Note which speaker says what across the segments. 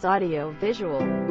Speaker 1: sounds audio visual.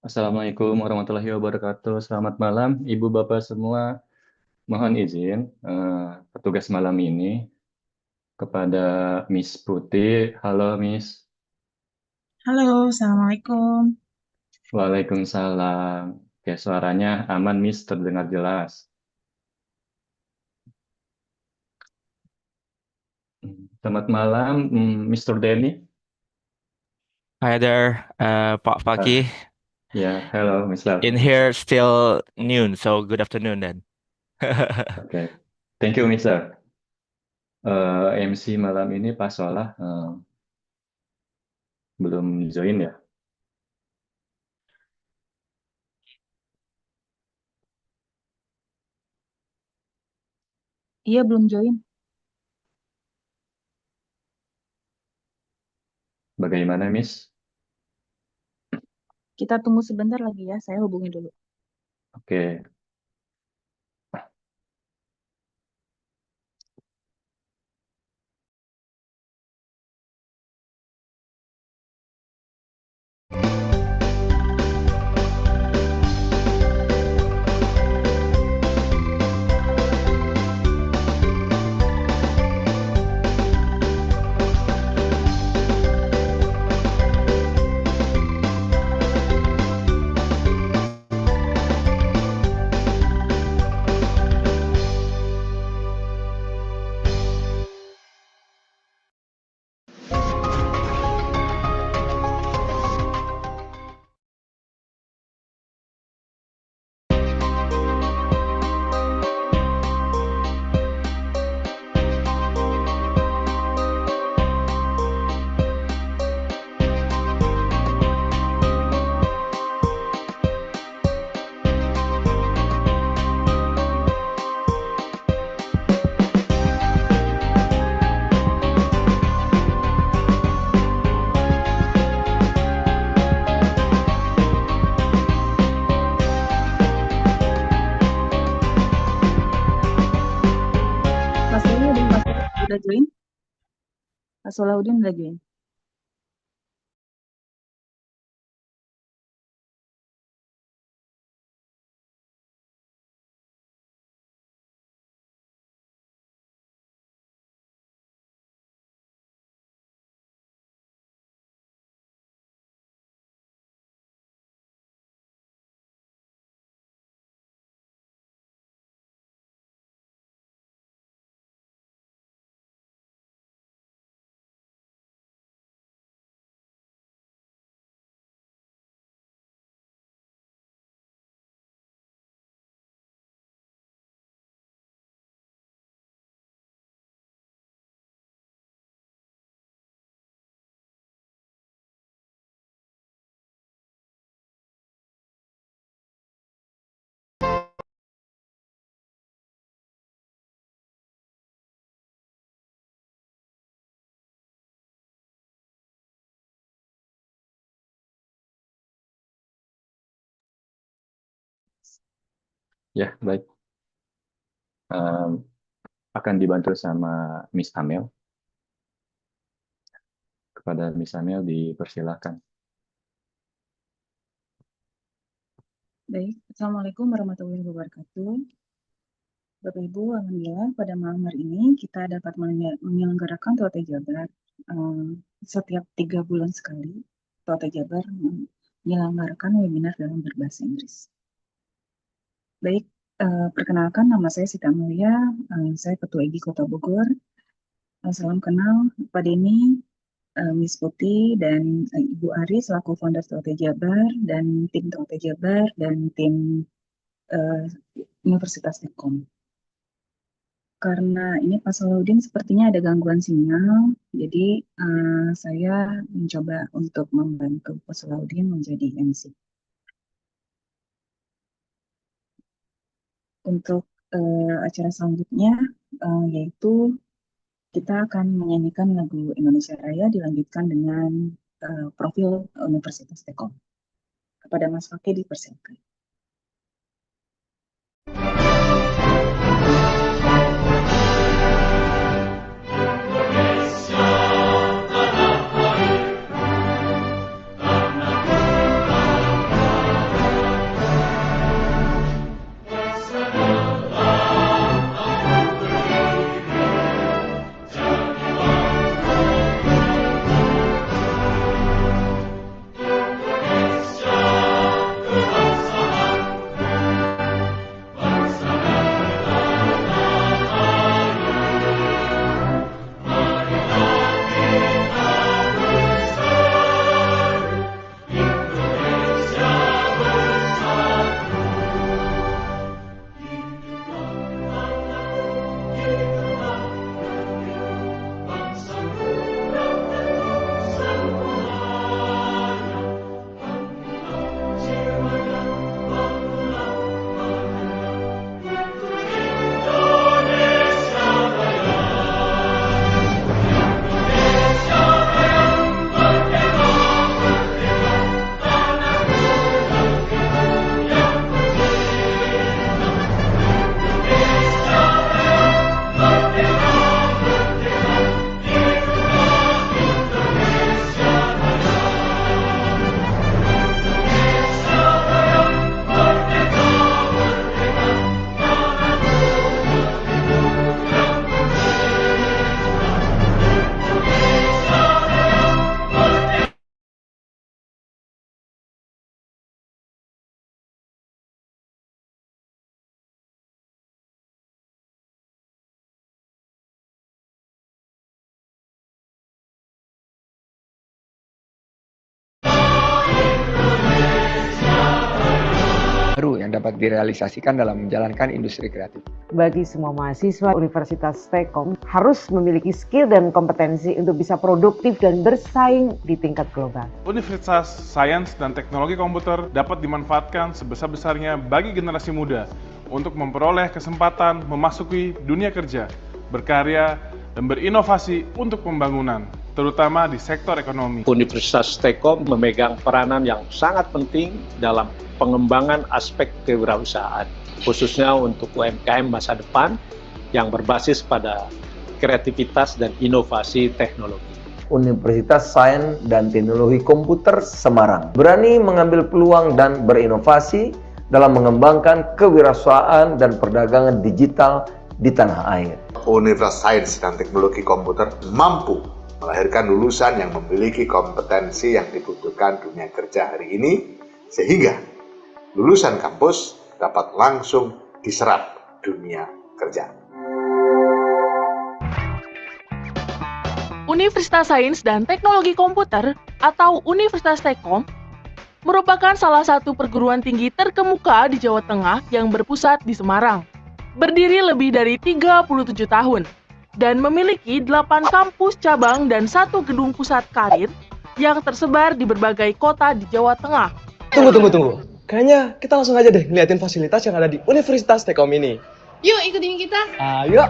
Speaker 1: Assalamualaikum warahmatullahi wabarakatuh. Selamat malam, Ibu Bapak semua. Mohon izin, petugas malam ini kepada Miss Putih. Halo, Miss.
Speaker 2: Halo, Assalamualaikum.
Speaker 1: Waalaikumsalam. Oke, suaranya aman, Miss, terdengar jelas. Selamat malam, Mr. Denny.
Speaker 3: Hi there, Pak
Speaker 1: Ah,
Speaker 3: Fakih.
Speaker 1: ya, hello, Miss Love.
Speaker 3: In here still noon, so good afternoon then.
Speaker 1: Oke, thank you, Mister. MC malam ini Pak Solah belum join ya.
Speaker 2: Iya, belum join.
Speaker 1: Bagaimana, Miss?
Speaker 2: Kita tunggu sebentar lagi ya, saya hubungi dulu.
Speaker 1: Oke,
Speaker 2: Mas Solahuddin, udah join? Mas Solahuddin udah join?
Speaker 1: ya baik. Em, akan dibantu sama Miss Amel. Kepada Miss Amel dipersilahkan.
Speaker 2: Baik, Assalamualaikum warahmatullahi wabarakatuh. Bapak Ibu, Alhamdulillah pada malam hari ini kita dapat menyelenggarakan TOT Jabar. Setiap 3 bulan sekali, TOT Jabar menyelenggarakan webinar dalam berbahasa Inggris. Baik, perkenalkan nama saya Sita Mulia, saya Ketua IGI Kota Bogor. Salam kenal Pak Denny, Miss Putih, dan Ibu Ari selaku founder TOT Jabar, dan tim TOT Jabar, dan tim uh, Universitas Telkom. Karena ini Pak Salahuddin sepertinya ada gangguan sinyal, jadi saya mencoba untuk membantu Pak Salahuddin menjadi MC. Untuk acara selanjutnya, yaitu kita akan menyanyikan lagu Indonesia Raya dilanjutkan dengan profil Universitas Telkom. Kepada Mas Fakih dipersilakan.
Speaker 4: yang dapat direalisasikan dalam menjalankan industri kreatif.
Speaker 5: Bagi semua mahasiswa Universitas Stekom harus memiliki skill dan kompetensi untuk bisa produktif dan bersaing di tingkat global.
Speaker 6: Universitas Sains dan Teknologi Komputer dapat dimanfaatkan sebesar-besarnya bagi generasi muda untuk memperoleh kesempatan memasuki dunia kerja, berkarya, dan berinovasi untuk pembangunan, terutama di sektor ekonomi.
Speaker 7: Universitas Stekom memegang peranan yang sangat penting dalam pengembangan aspek kewirausahaan, khususnya untuk UMKM masa depan yang berbasis pada kreativitas dan inovasi teknologi.
Speaker 8: Universitas Sains dan Teknologi Komputer Semarang berani mengambil peluang dan berinovasi dalam mengembangkan kewirausahaan dan perdagangan digital di tanah air.
Speaker 9: Universitas Sains dan Teknologi Komputer mampu melahirkan lulusan yang memiliki kompetensi yang dibutuhkan dunia kerja hari ini, sehingga lulusan kampus dapat langsung diserap dunia kerja.
Speaker 10: Universitas Sains dan Teknologi Komputer atau Universitas Stekom merupakan salah satu perguruan tinggi terkemuka di Jawa Tengah yang berpusat di Semarang. Berdiri lebih dari 37 tahun dan memiliki 8 kampus cabang dan 1 gedung pusat karir yang tersebar di berbagai kota di Jawa Tengah.
Speaker 11: Tunggu. Kayaknya kita langsung aja deh ngeliatin fasilitas yang ada di Universitas Stekom ini.
Speaker 12: Yuk ikutin kita.
Speaker 11: Ayo.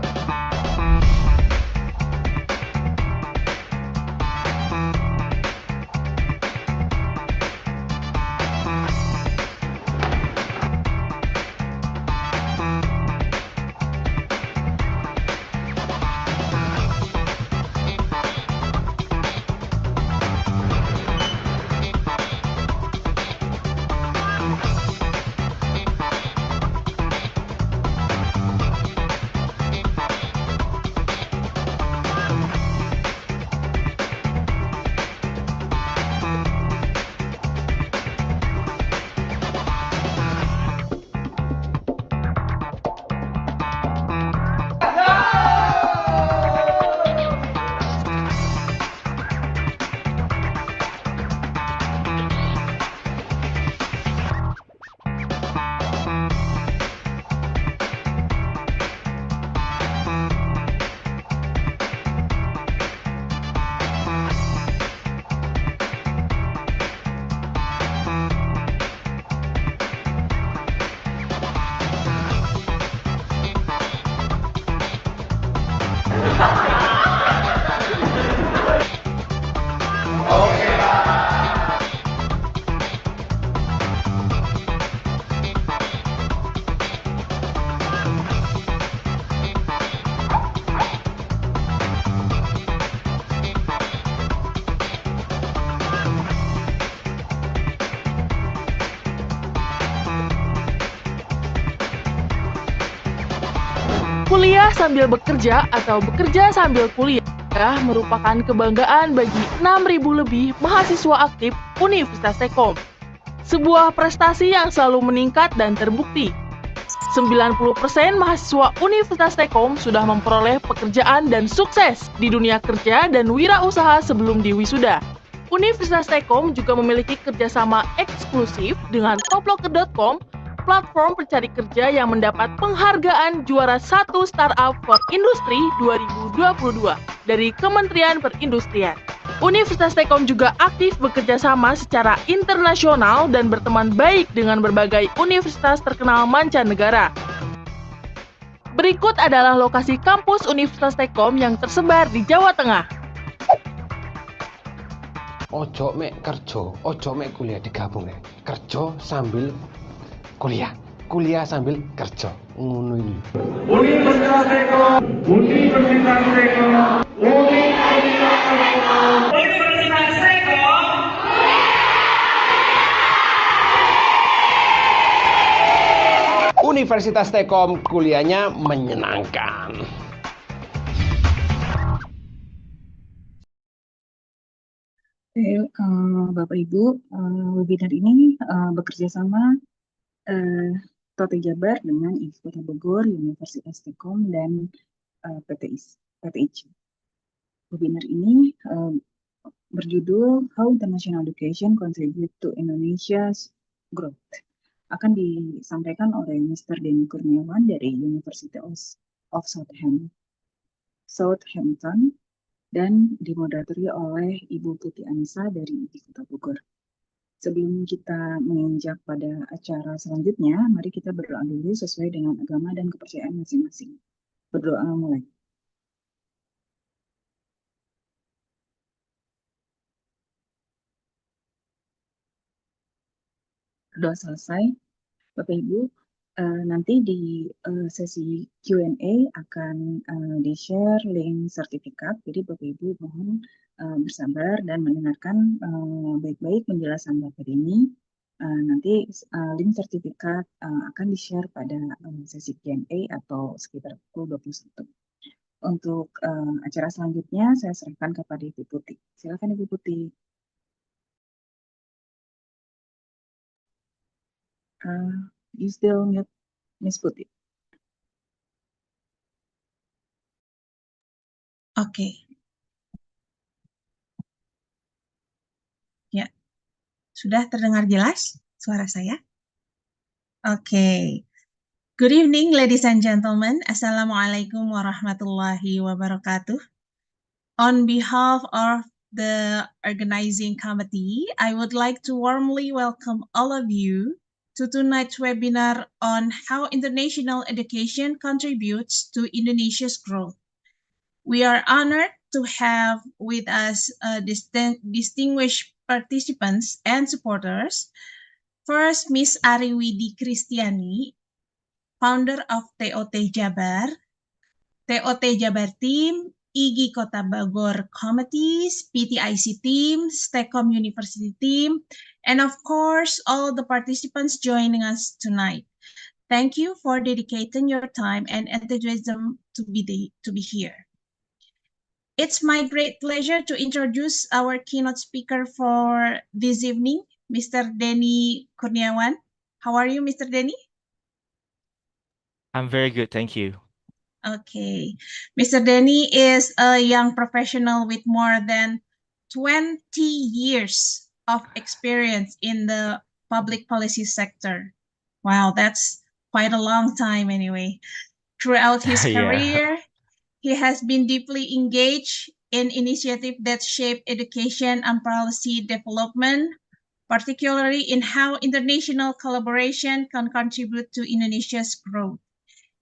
Speaker 10: Kuliah sambil bekerja atau bekerja sambil kuliah merupakan kebanggaan bagi 6.000 lebih mahasiswa aktif Universitas Stekom. Sebuah prestasi yang selalu meningkat dan terbukti. 90% mahasiswa Universitas Stekom sudah memperoleh pekerjaan dan sukses di dunia kerja dan wirausaha sebelum diwisuda. Universitas Stekom juga memiliki kerjasama eksklusif dengan toploker.com, platform pencari kerja yang mendapat penghargaan juara 1 Startup for Industry 2022 dari Kementerian Perindustrian. Universitas Stekom juga aktif bekerja sama secara internasional dan berteman baik dengan berbagai universitas terkenal mancanegara. Berikut adalah lokasi kampus Universitas Stekom yang tersebar di Jawa Tengah.
Speaker 13: Ojo mek kerja, ojo mek kuliah digabung ya. Kerja sambil kuliah sambil kerja, ngono ini.
Speaker 6: Universitas Stekom, Universitas Stekom, Universitas Stekom, Universitas Stekom.
Speaker 13: Universitas Stekom kuliahnya menyenangkan.
Speaker 2: Bapak Ibu, webinar ini bekerja sama Tote Jabar dengan Ibu Kota Bogor, Universitas Stekom, dan PT IC. Webinar ini berjudul How International Education Contribute to Indonesia's Growth akan disampaikan oleh Mr. Denny Kurniawan dari University of Southampton dan dimoderatori oleh Ibu Putih Anissa dari Ibu Kota Bogor. Sebelum kita menginjak pada acara selanjutnya, mari kita berdoa dulu sesuai dengan agama dan kepercayaan masing-masing. Berdoa mulai. Berdoa selesai, Bapak Ibu, nanti di sesi Q&A akan di-share link sertifikat. Jadi Bapak Ibu mohon bersabar dan mendengarkan baik-baik penjelasan Bapak ini. Nanti link sertifikat akan di-share pada sesi Q&A atau sekitar pukul 21. Untuk acara selanjutnya saya serahkan kepada Ibu Putih. Silakan Ibu Putih. You still mute, Miss Putih.
Speaker 12: Oke. Ya, sudah terdengar jelas suara saya? Oke. Good evening, ladies and gentlemen. Assalamualaikum warahmatullahi wabarakatuh. On behalf of the organizing committee, I would like to warmly welcome all of you to tonight's webinar on how international education contributes to Indonesia's growth. We are honored to have with us distinguished participants and supporters. First, Ms. Ariwidi Kristiani, founder of TOT Jabar, TOT Jabar Team, IGI Kota Bogor Committees, PTIC Team, Stekom University Team, and of course, all the participants joining us tonight. Thank you for dedicating your time and enthusiasm to be here. It's my great pleasure to introduce our keynote speaker for this evening, Mr. Denny Kurniawan. How are you, Mr. Denny?
Speaker 3: I'm very good, thank you.
Speaker 12: Okay. Mr. Denny is a young professional with more than 20 years of experience in the public policy sector. Wow, that's quite a long time anyway. Throughout his
Speaker 3: Yeah.
Speaker 12: career, he has been deeply engaged in initiatives that shape education and policy development, particularly in how international collaboration can contribute to Indonesia's growth.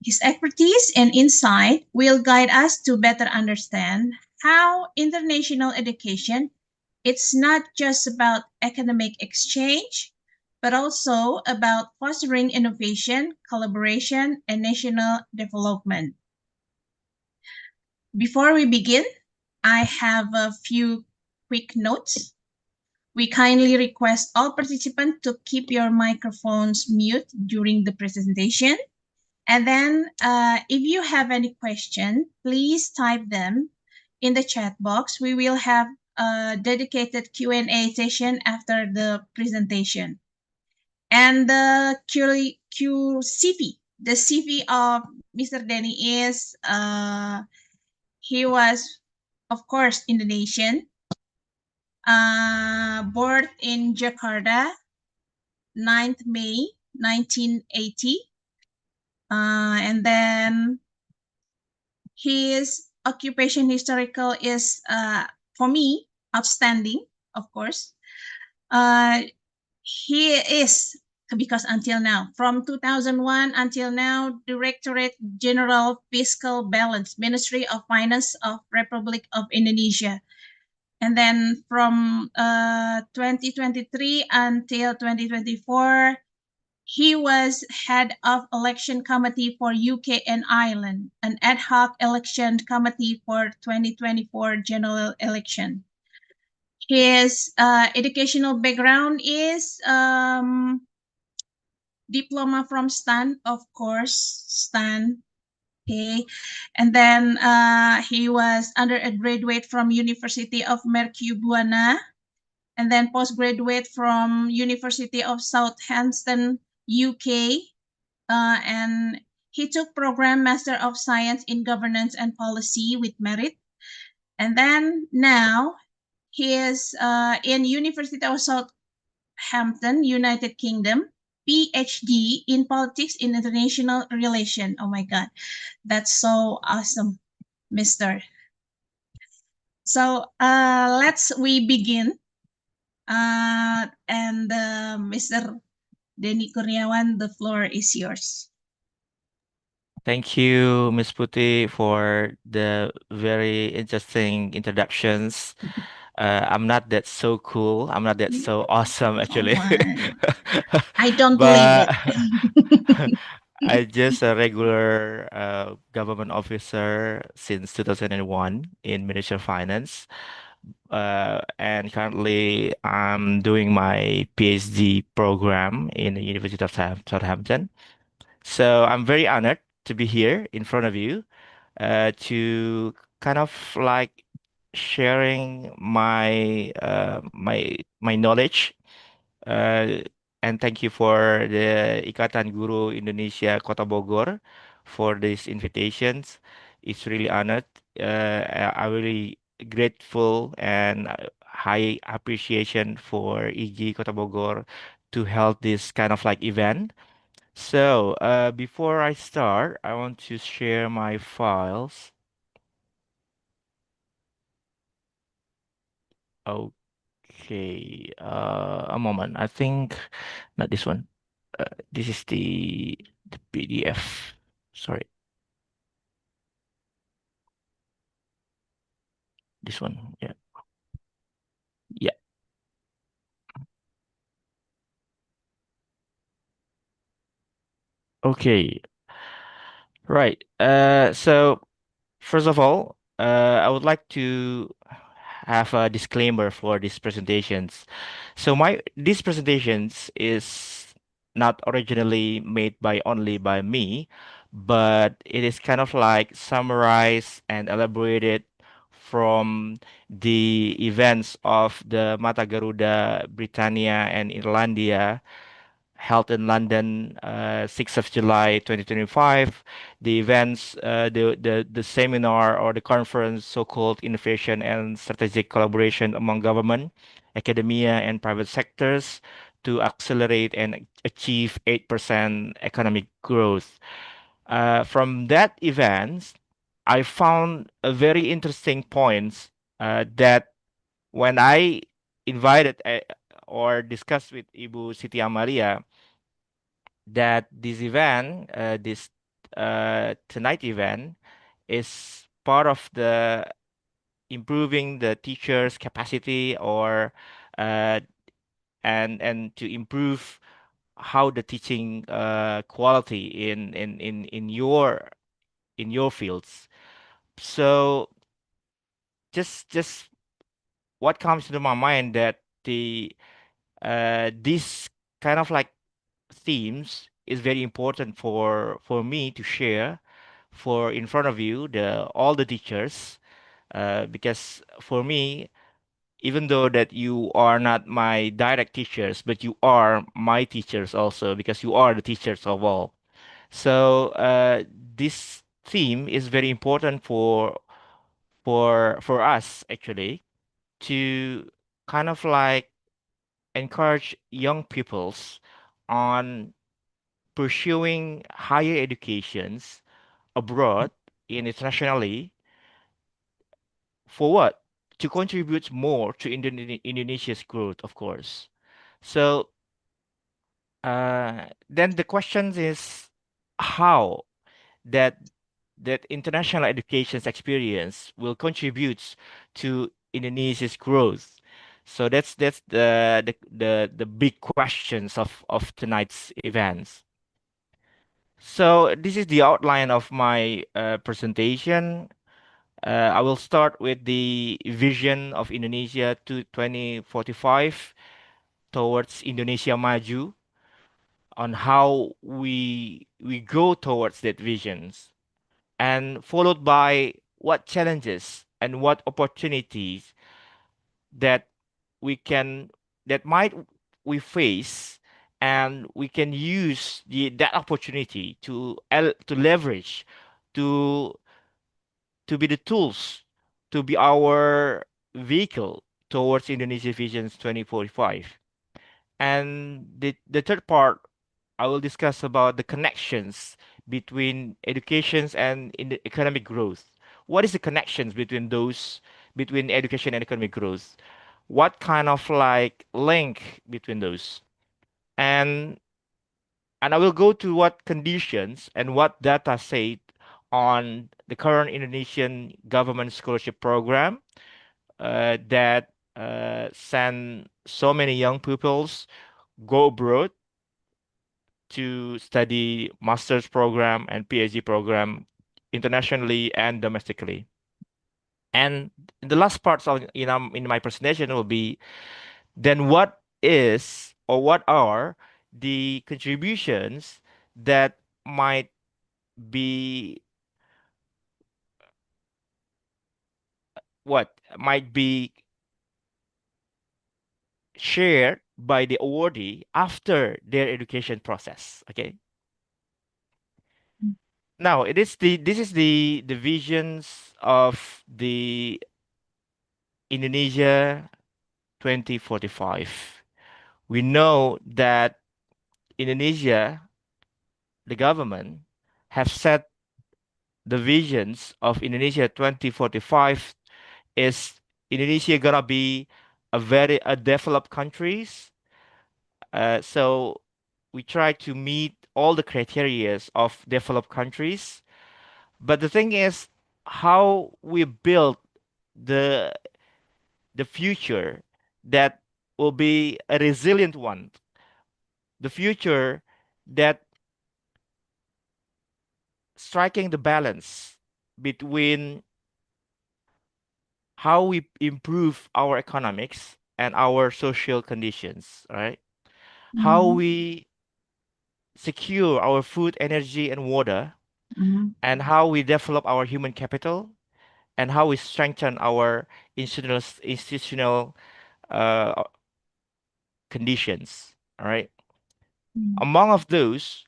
Speaker 12: His expertise and insight will guide us to better understand how international education, it's not just about academic exchange, but also about fostering innovation, collaboration, and national development. Before we begin, I have a few quick notes. We kindly request all participants to keep your microphones mute during the presentation. And then if you have any question, please type them in the chat box. We will have a dedicated Q&A session after the presentation. And the CV of Mr. Denny is he was, of course, Indonesian, born in Jakarta, 9th May 1980. And then his occupation historical is, for me, outstanding, of course. He is, because until now, from 2001 until now, Directorate General Fiscal Balance, Ministry of Finance of Republic of Indonesia. And then from 2023 until 2024, he was head of election committee for UK and Ireland, an ad hoc election committee for 2024 general election. His educational background is diploma from STAN, of course, STAN. Okay, and then he was undergraduate from University of Mercu Buana, and then postgraduate from University of Southampton, UK, and he took program Master of Science in Governance and Policy with merit, and then now he is in University of Southampton, United Kingdom, PhD in Politics in International Relation. Oh my God, that's so awesome, Mister. So we begin. And Mr. Denny Kurniawan, the floor is yours.
Speaker 3: Thank you, Miss Putih, for the very interesting introductions. I'm not that so cool. I'm not that so awesome,
Speaker 12: Oh
Speaker 3: actually.
Speaker 12: my, I don't believe
Speaker 3: But
Speaker 12: it.
Speaker 3: I just a regular government officer since 2001 in Ministry of Finance. And currently I'm doing my PhD program in the University of Southampton. So I'm very honored to be here in front of you to kind of like sharing my knowledge. Uh, and thank you for the Ikatan Guru Indonesia Kota Bogor for these invitations. It's really honored. I'm really grateful and high appreciation for IGI Kota Bogor to hold this kind of like event. So, before I start, I want to share my files. Okay, a moment. I think not this one. This is the PDF. Sorry, this one. Yeah, yeah. Okay, right. So first of all, I would like to have a disclaimer for these presentations. So these presentations is not originally made by only by me, but it is kind of like summarized and elaborated from the events of the Mata Garuda Britannia and Irlandia held in London, 6th of July 2025. The events, the seminar or the conference, so-called Innovation and Strategic Collaboration among Government, Academia, and Private Sectors to accelerate and achieve 8% economic growth. From that event, I found a very interesting points that when I invited or discussed with Ibu Siti Amalia that this event, this tonight event, is part of the improving the teachers' capacity or uh, and to improve how the teaching quality in your fields. So just what comes to my mind that this kind of like themes is very important for me to share for in front of you the all the teachers because for me even though that you are not my direct teachers but you are my teachers also because you are the teachers of all. So this theme is very important for us actually to kind of like encourage young peoples on pursuing higher educations abroad and internationally for what? To contribute more to Indonesia's growth, of course. So then the question is how that that international education's experience will contribute to Indonesia's growth. So that's the big questions of tonight's events. So this is the outline of my presentation. I will start with the vision of Indonesia to 2045 towards Indonesia Maju on how we go towards that visions and followed by what challenges and what opportunities that we can that might we face and we can use that opportunity to leverage to be the tools to be our vehicle towards Indonesia Visions 2045. And the third part I will discuss about the connections between educations and in the economic growth. What is the connections between those, between education and economic growth? What kind of like link between those? And I will go to what conditions and what data said on the current Indonesian government scholarship program that send so many young pupils go abroad to study master's program and PhD program internationally and domestically. And the last parts of in my presentation will be then what is or what are the contributions that might be what might be shared by the awardee after their education process. Okay. Now it is the this is the visions of the Indonesia 2045. We know that Indonesia, the government, have set the visions of Indonesia 2045 is Indonesia gonna be a developed countries. So we try to meet all the criterias of developed countries. But the thing is how we build the the future that will be a resilient one, the future that striking the balance between how we improve our economics and our social conditions, right? How
Speaker 12: Mm-hmm.
Speaker 3: we secure our food, energy, and water,
Speaker 12: Mm-hmm.
Speaker 3: and how we develop our human capital, and how we strengthen our institutional uh, conditions. All right.
Speaker 12: Mm-hmm.
Speaker 3: Among of those,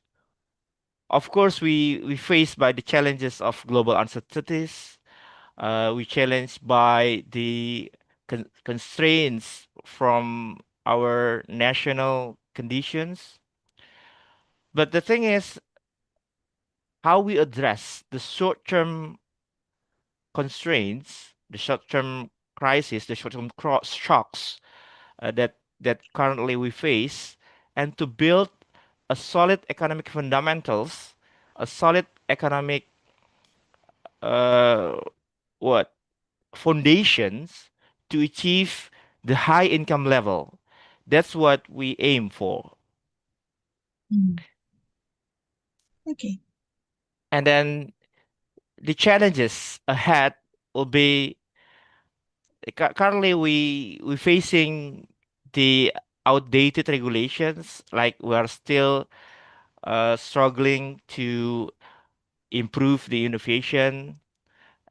Speaker 3: of course, we faced by the challenges of global uncertainties. We challenged by the constraints from our national conditions. But the thing is, how we address the short-term constraints, the short-term crisis, the short-term shocks that currently we face, and to build a solid economic fundamentals, a solid economic uh, what foundations to achieve the high income level. That's what we aim for.
Speaker 12: Mm-hmm. Okay.
Speaker 3: And then the challenges ahead will be currently we facing the outdated regulations, like we are still struggling to improve the innovation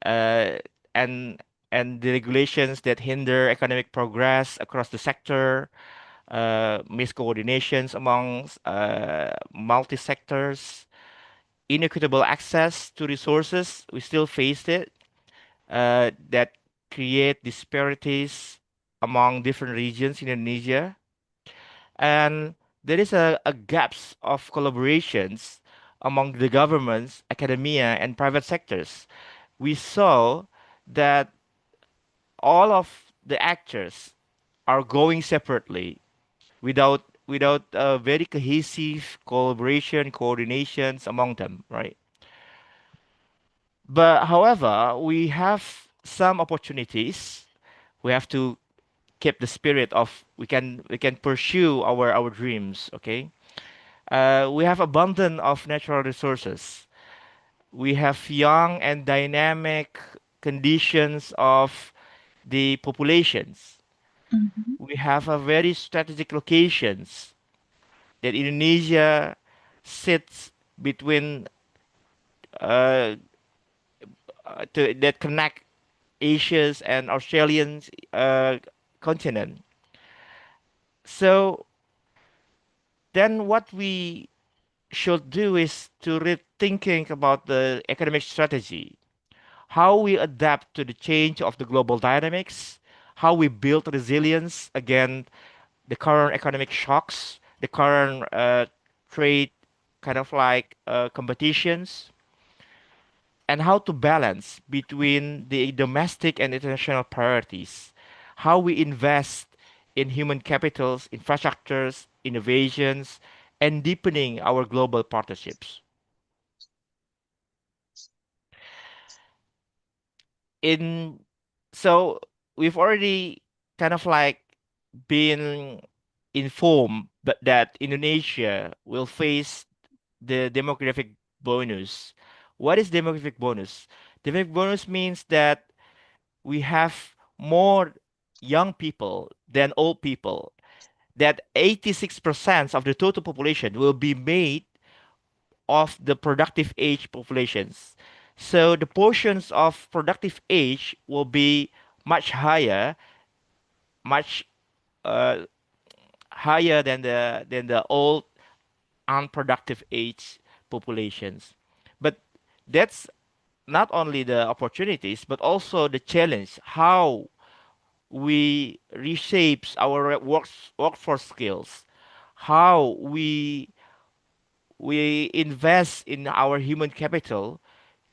Speaker 3: uh, and the regulations that hinder economic progress across the sector, miscoordinations among multi-sectors, inequitable access to resources. We still face it that create disparities among different regions in Indonesia, and there is a gaps of collaborations among the governments, academia, and private sectors. We saw that all of the actors are going separately without a very cohesive collaboration coordinations among them, right? But however, we have some opportunities. We have to keep the spirit of we can pursue our dreams. Okay, we have abundance of natural resources. We have young and dynamic conditions of the populations.
Speaker 12: Mm-hmm.
Speaker 3: We have a very strategic locations that Indonesia sits between uh, that connect Asia's and Australian's continent. So then what we should do is to rethinking about the economic strategy, how we adapt to the change of the global dynamics, how we build resilience against the current economic shocks, the current trade kind of like competitions, and how to balance between the domestic and international priorities, how we invest in human capitals, infrastructures, innovations, and deepening our global partnerships. In so we've already kind of like been informed but that Indonesia will face the demographic bonus. What is demographic bonus? Demographic bonus means that we have more young people than old people. That 86% of the total population will be made of the productive age populations. So the portions of productive age will be much higher, much uh, higher than the old unproductive age populations. But that's not only the opportunities, but also the challenge. How we reshapes our workforce skills, how we invest in our human capital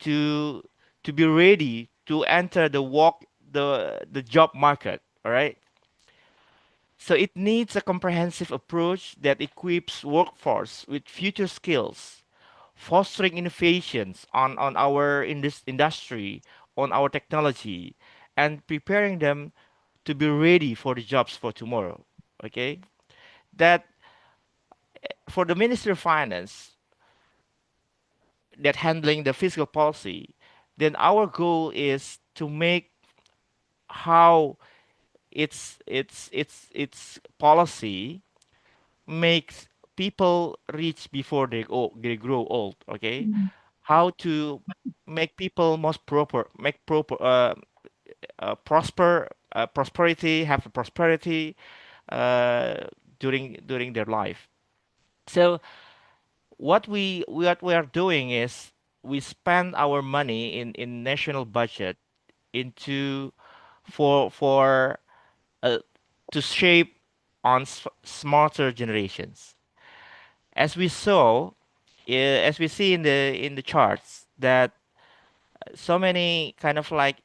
Speaker 3: to to be ready to enter the job market. All right. So it needs a comprehensive approach that equips workforce with future skills, fostering innovations on our industry, on our technology, and preparing them to be ready for the jobs for tomorrow. Okay, that for the Ministry of Finance that handling the fiscal policy, then our goal is to make how its policy makes people rich before they grow old. Okay, how to make people most proper, make proper prosperity, have a prosperity during their life. So what we are doing is we spend our money in national budget into for uh, to shape on smarter generations. As we saw, as we see in the charts that so many kind of like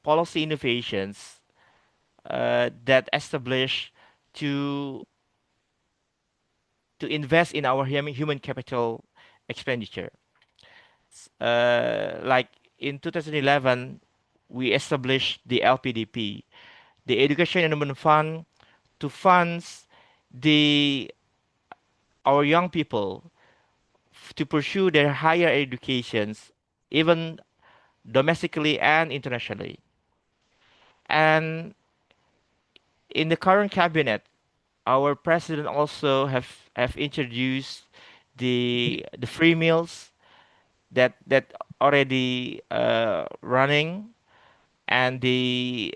Speaker 3: policy innovations that establish to to invest in our human capital expenditure. Like in 2011, we established the LPDP, the Education Endowment Fund, to funds the our young people to pursue their higher educations, even domestically and internationally. And in the current cabinet, our president also have introduced the free meals that already running, and the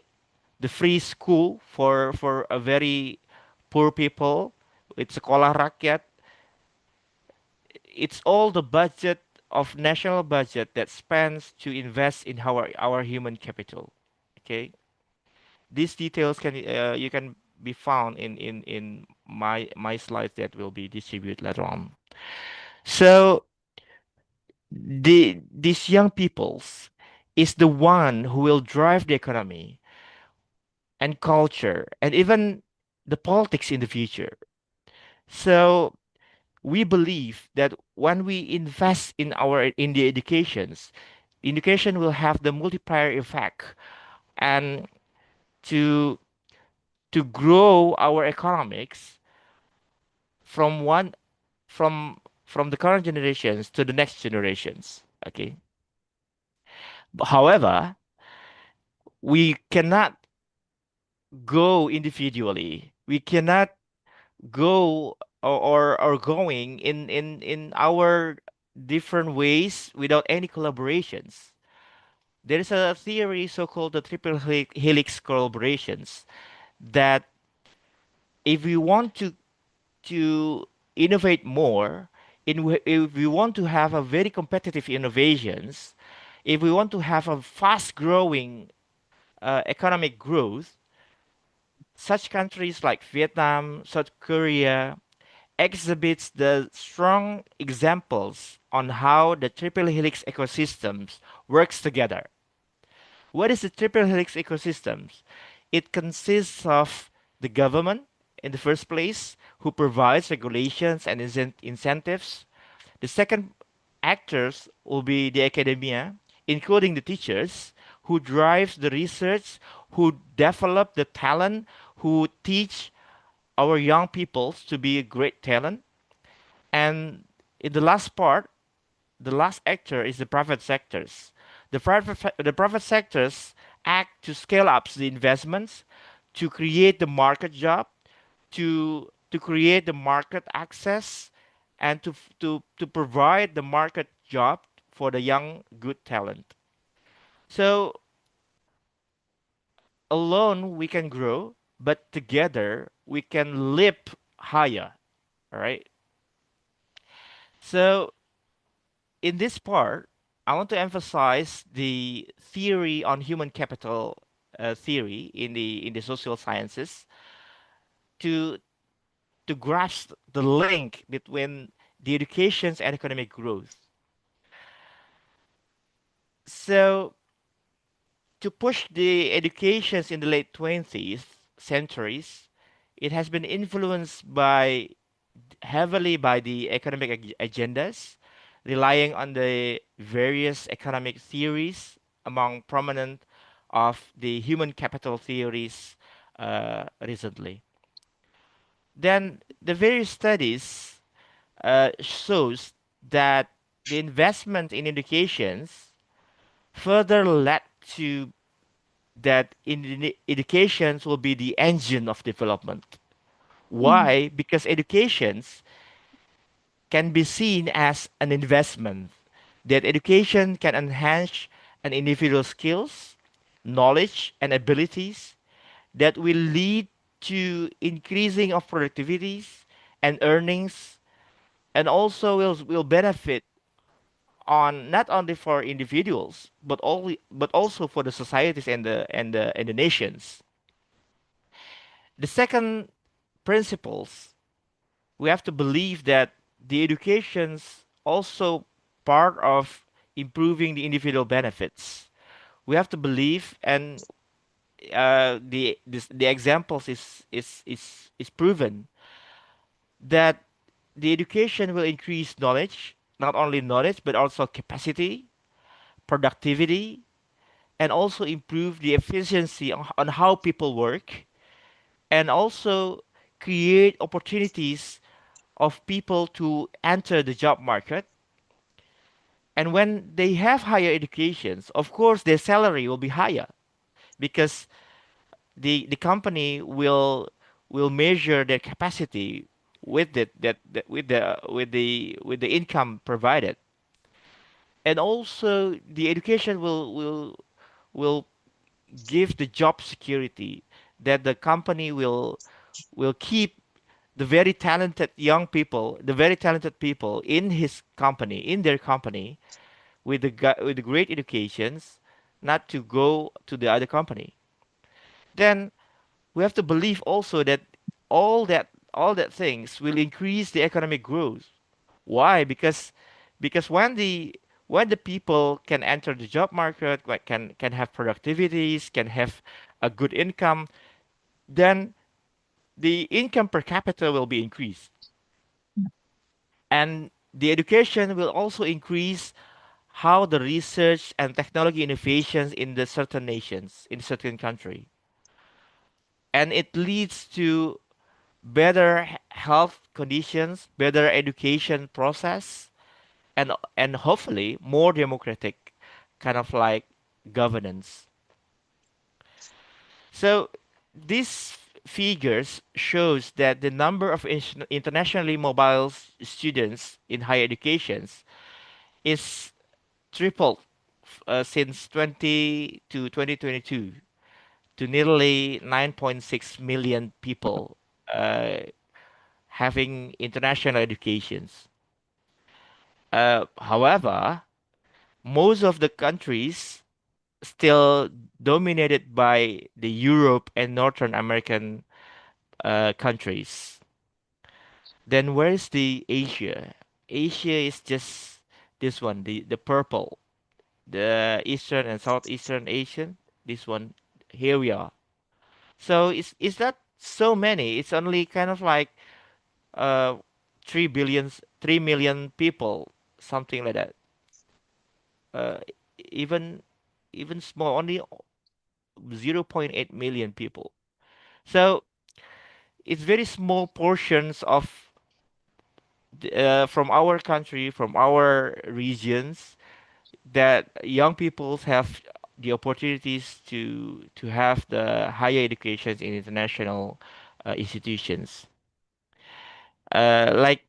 Speaker 3: free school for a very poor people. It's sekolah rakyat. It's all the budget of national budget that spends to invest in our human capital. Okay, these details can you can be found in my slides that will be distributed later on. So these young peoples is the one who will drive the economy and culture and even the politics in the future. So we believe that when we invest in the educations, education will have the multiplier effect and to to grow our economics from one from the current generations to the next generations. Okay. However, we cannot go individually. We cannot go or going in our different ways without any collaborations. There is a theory so-called the triple helix collaborations that if we want to innovate more, if we want to have a very competitive innovations, if we want to have a fast growing economic growth, such countries like Vietnam, South Korea, exhibits the strong examples on how the triple helix ecosystems works together. What is the triple helix ecosystems? It consists of the government in the first place, who provides regulations and incentives. The second actors will be the academia, including the teachers, who drives the research, who develop the talent, who teach our young people to be a great talent. And in the last part, the last actor is the private sectors. The private sectors act to scale up the investments, to create the market job, to create the market access, and to provide the market job for the young good talent. So alone we can grow, but together we can leap higher. All right. So in this part, I want to emphasize the theory on human capital theory in the social sciences to to grasp the link between the educations and economic growth. So to push the educations in the late 20th centuries, it has been influenced by heavily by the economic agendas, relying on the various economic theories among prominent of the human capital theories recently. Then the various studies shows that the investment in educations further led to that in educations will be the engine of development. Why? Because educations can be seen as an investment. That education can enhance an individual's skills, knowledge, and abilities that will lead to increasing of productivities and earnings, and also will benefit on not only for individuals but also for the societies and the nations. The second principles, we have to believe that the education's also part of improving the individual benefits. We have to believe, and the examples is proven that the education will increase knowledge, not only knowledge but also capacity, productivity, and also improve the efficiency on how people work, and also create opportunities of people to enter the job market. And when they have higher educations, of course their salary will be higher because the company will measure their capacity with that with the income provided. And also the education will give the job security that the company will keep the very talented young people, the very talented people in his company, in their company, with with the great educations, not to go to the other company. Then we have to believe also that all that things will increase the economic growth. Why? Because when the people can enter the job market, like can have productivities, can have a good income, then the income per capita will be increased, and the education will also increase how the research and technology innovations in the certain nations, in certain country, and it leads to better health conditions, better education process, and hopefully more democratic kind of like governance. So these figures shows that the number of internationally mobile students in higher educations is tripled since 20 to 2022 to nearly 9.6 million people uh, having international educations. However, most of the countries still dominated by the Europe and Northern American countries. Then where is the Asia? Asia is just this one, the purple, the Eastern and Southeastern Asian. This one, here we are. So it's not so many. It's only kind of like uh 3 million people, something like that. Uh, even even small, only 0.8 million people. So it's very small portions of from our country, from our regions, that young people have the opportunities to have the higher education in international institutions. Like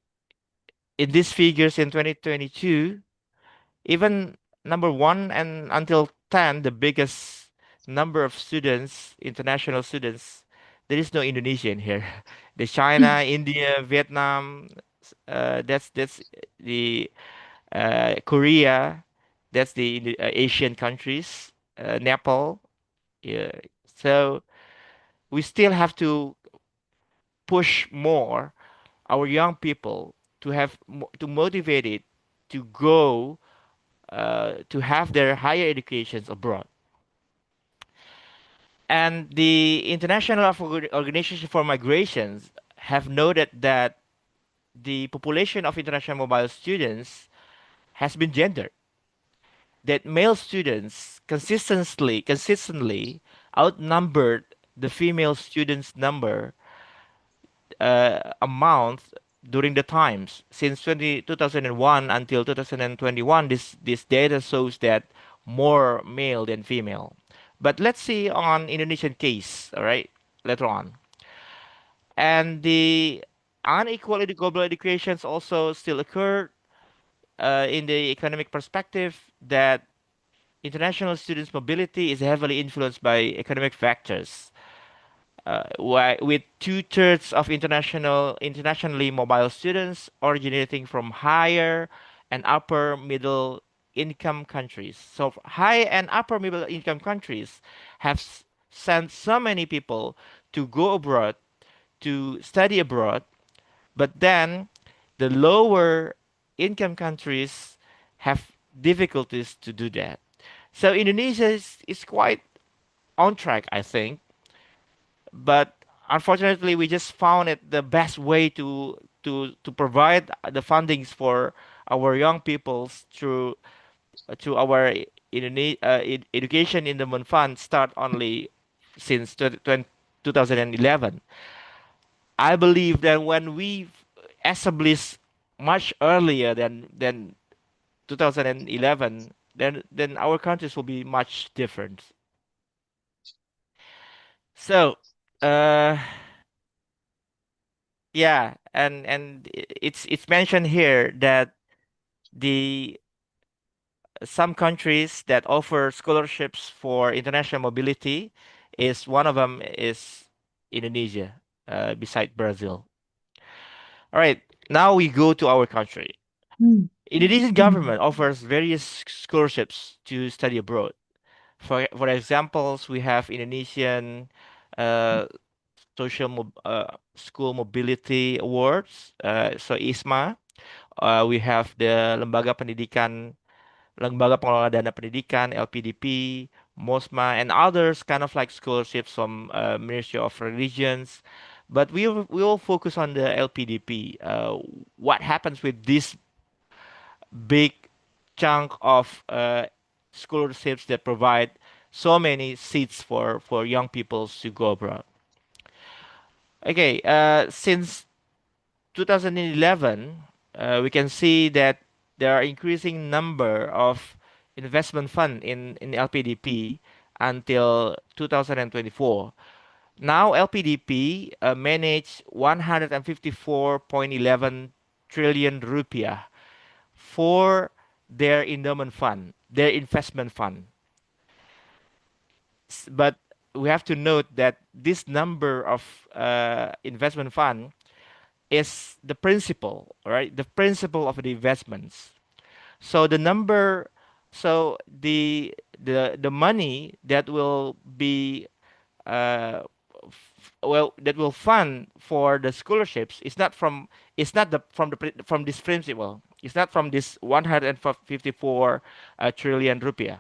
Speaker 3: in these figures in 2022, even number one and until 10, the biggest number of students, international students, there is no Indonesian here. The China, India, Vietnam, that's the Korea, that's the Asian countries, Nepal. Yeah. So we still have to push more our young people to have to motivate it to go to have their higher educations abroad. And the International Organization for Migrations have noted that the population of international mobile students has been gendered. That male students consistently outnumbered the female students number a month during the times since 2001 until 2021. This data shows that more male than female. But let's see on Indonesian case, all right, later on. And the unequal global educations also still occur in the economic perspective, that international students' mobility is heavily influenced by economic factors. With two-thirds of internationally mobile students originating from higher and upper middle income countries. So high and upper middle income countries have sent so many people to go abroad, to study abroad, but then the lower income countries have difficulties to do that. So Indonesia is quite on track, I think, but unfortunately, we just found it the best way to provide the fundings for our young peoples through to our education in the Moon Fund start only since 2011. I believe that when we established much earlier than 2011, then our countries will be much different. So, uh, yeah, and it's mentioned here that the some countries that offer scholarships for international mobility is one of them is Indonesia, beside Brazil. All right, now we go to our country. Indonesian government offers various scholarships to study abroad. For examples, we have Indonesian uh, school mobility awards, so ISMA. We have the Lembaga Pengelola Dana Pendidikan, LPDP, MOSMA, and others kind of like scholarships from Ministry of Religions. But we will focus on the LPDP. What happens with this big chunk of scholarships that provide so many seats for young people to go abroad? Okay, since 2011, we can see that there are increasing number of investment fund in LPDP until 2024. Now LPDP manage 154.11 trillion rupiah for their endowment fund, their investment fund. But we have to note that this number of investment fund is the principle, right? The principle of the investments. So the number, so the money that will be uh, that will fund for the scholarships is not from, it's not the from the from this principle. It's not from this 154 trillion rupiah,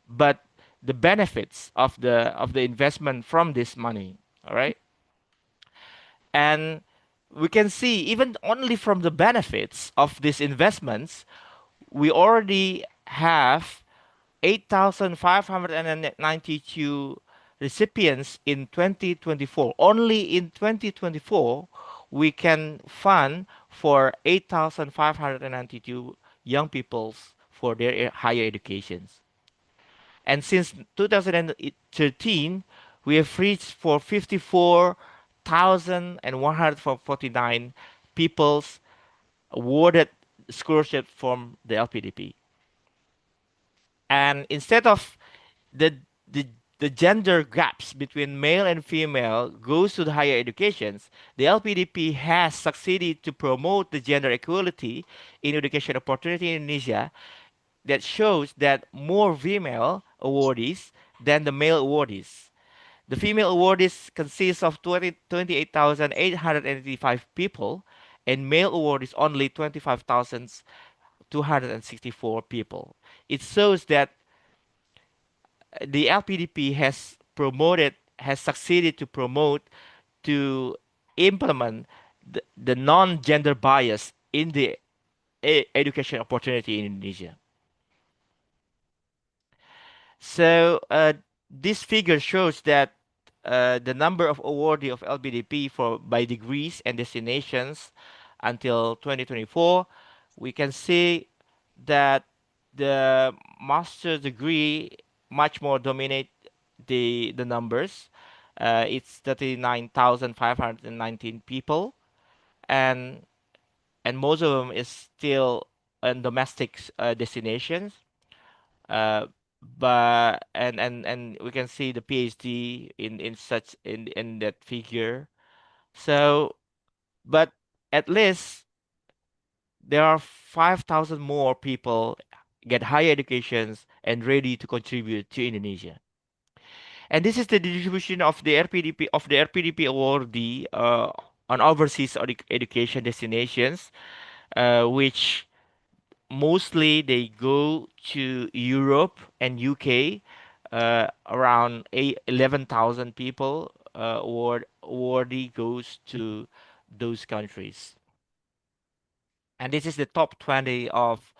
Speaker 3: but the benefits of the investment from this money. All right, and we can see even only from the benefits of these investments, we already have 8,592 recipients in 2024. Only in 2024, we can fund for 8,592 young peoples for their higher educations. And since 2013, we have reached for 54,149 peoples awarded scholarship from the LPDP. And instead of the the the gender gaps between male and female goes to the higher educations, the LPDP has succeeded to promote the gender equality in education opportunity in Indonesia, that shows that more female awardees than the male awardees. The female awardees consist of 28,885 people, and male awardees only 25,264 people. It shows that the LPDP has succeeded to promote, to implement the non-gender bias in the education opportunity in Indonesia. So this figure shows that the number of awardee of LPDP for by degrees and destinations until 2024, we can see that the master's degree much more dominate the numbers. It's 39,519 people, and most of them is still in domestic destinations. Uh, but and we can see the PhD in that figure. So, but at least there are 5,000 more people get higher educations and ready to contribute to Indonesia. And this is the distribution of the RPDP awardee on overseas education destinations, which mostly they go to Europe and UK. Around 11,000 people awardee goes to those countries. And this is the top 20 of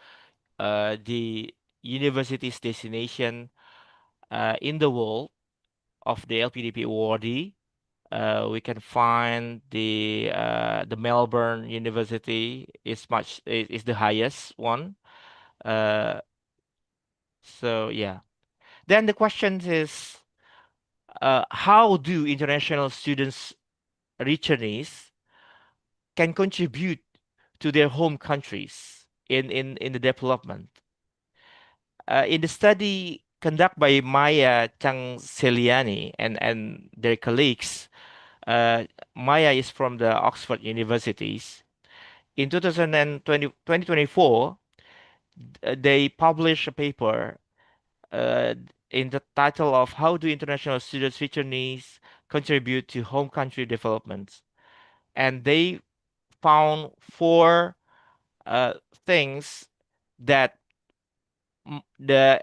Speaker 3: the universities destination in the world of the LPDP awardee. We can find the Melbourne University is the highest one. Uh, so yeah. Then the question is, how do international students returnees can contribute to their home countries in the development? In the study conducted by Maya Changseliani and their colleagues, Maya is from the Oxford Universities. In 2024, they published a paper uh, in the title of "How do international students returnees contribute to home country development?" And they found four uh, things that the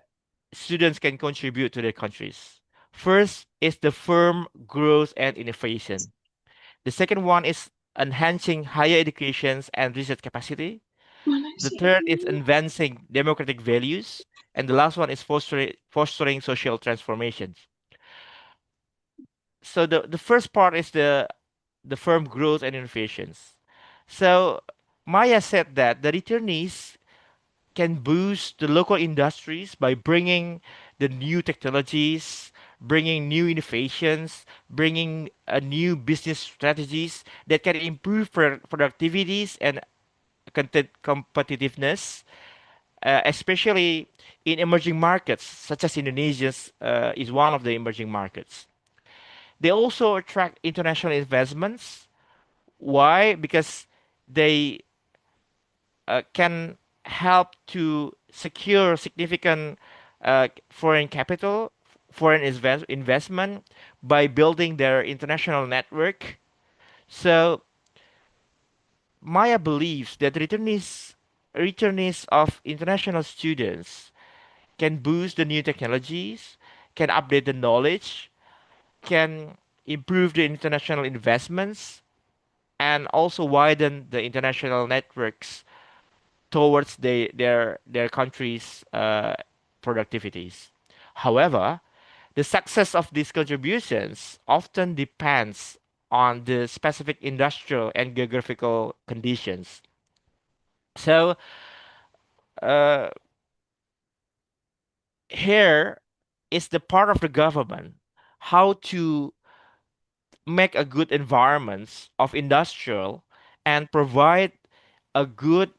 Speaker 3: students can contribute to their countries. First is the firm growth and innovation. The second one is enhancing higher educations and research capacity. The third is advancing democratic values. And the last one is fostering social transformations. So the first part is the firm growth and innovations. So Maya said that the returnees can boost the local industries by bringing the new technologies, bringing new innovations, bringing new business strategies that can improve productivities and content competitiveness, especially in emerging markets such as Indonesia's is one of the emerging markets. They also attract international investments. Why? Because they can help to secure significant foreign capital foreign investment by building their international network. So Maya believes that returnees of international students can boost the new technologies, can update the knowledge, can improve the international investments, and also widen the international networks towards their country's productivities. However, the success of these contributions often depends on the specific industrial and geographical conditions. So, uh, here is the part of the government how to make a good environments of industrial and provide a good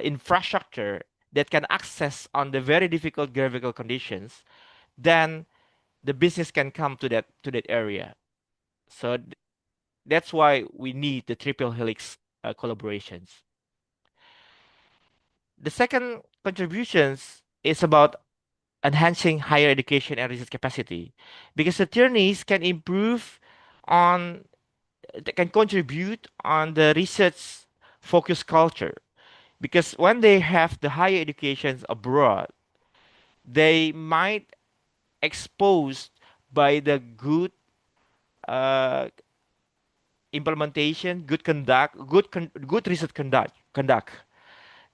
Speaker 3: infrastructure that can access on the very difficult geographical conditions, then the business can come to that area. So that's why we need the triple helix collaborations. The second contributions is about enhancing higher education and research capacity, because attorneys can improve on they can contribute on the research focused culture, because when they have the higher educations abroad, they might exposed by the good uh, implementation, good conduct, good research conduct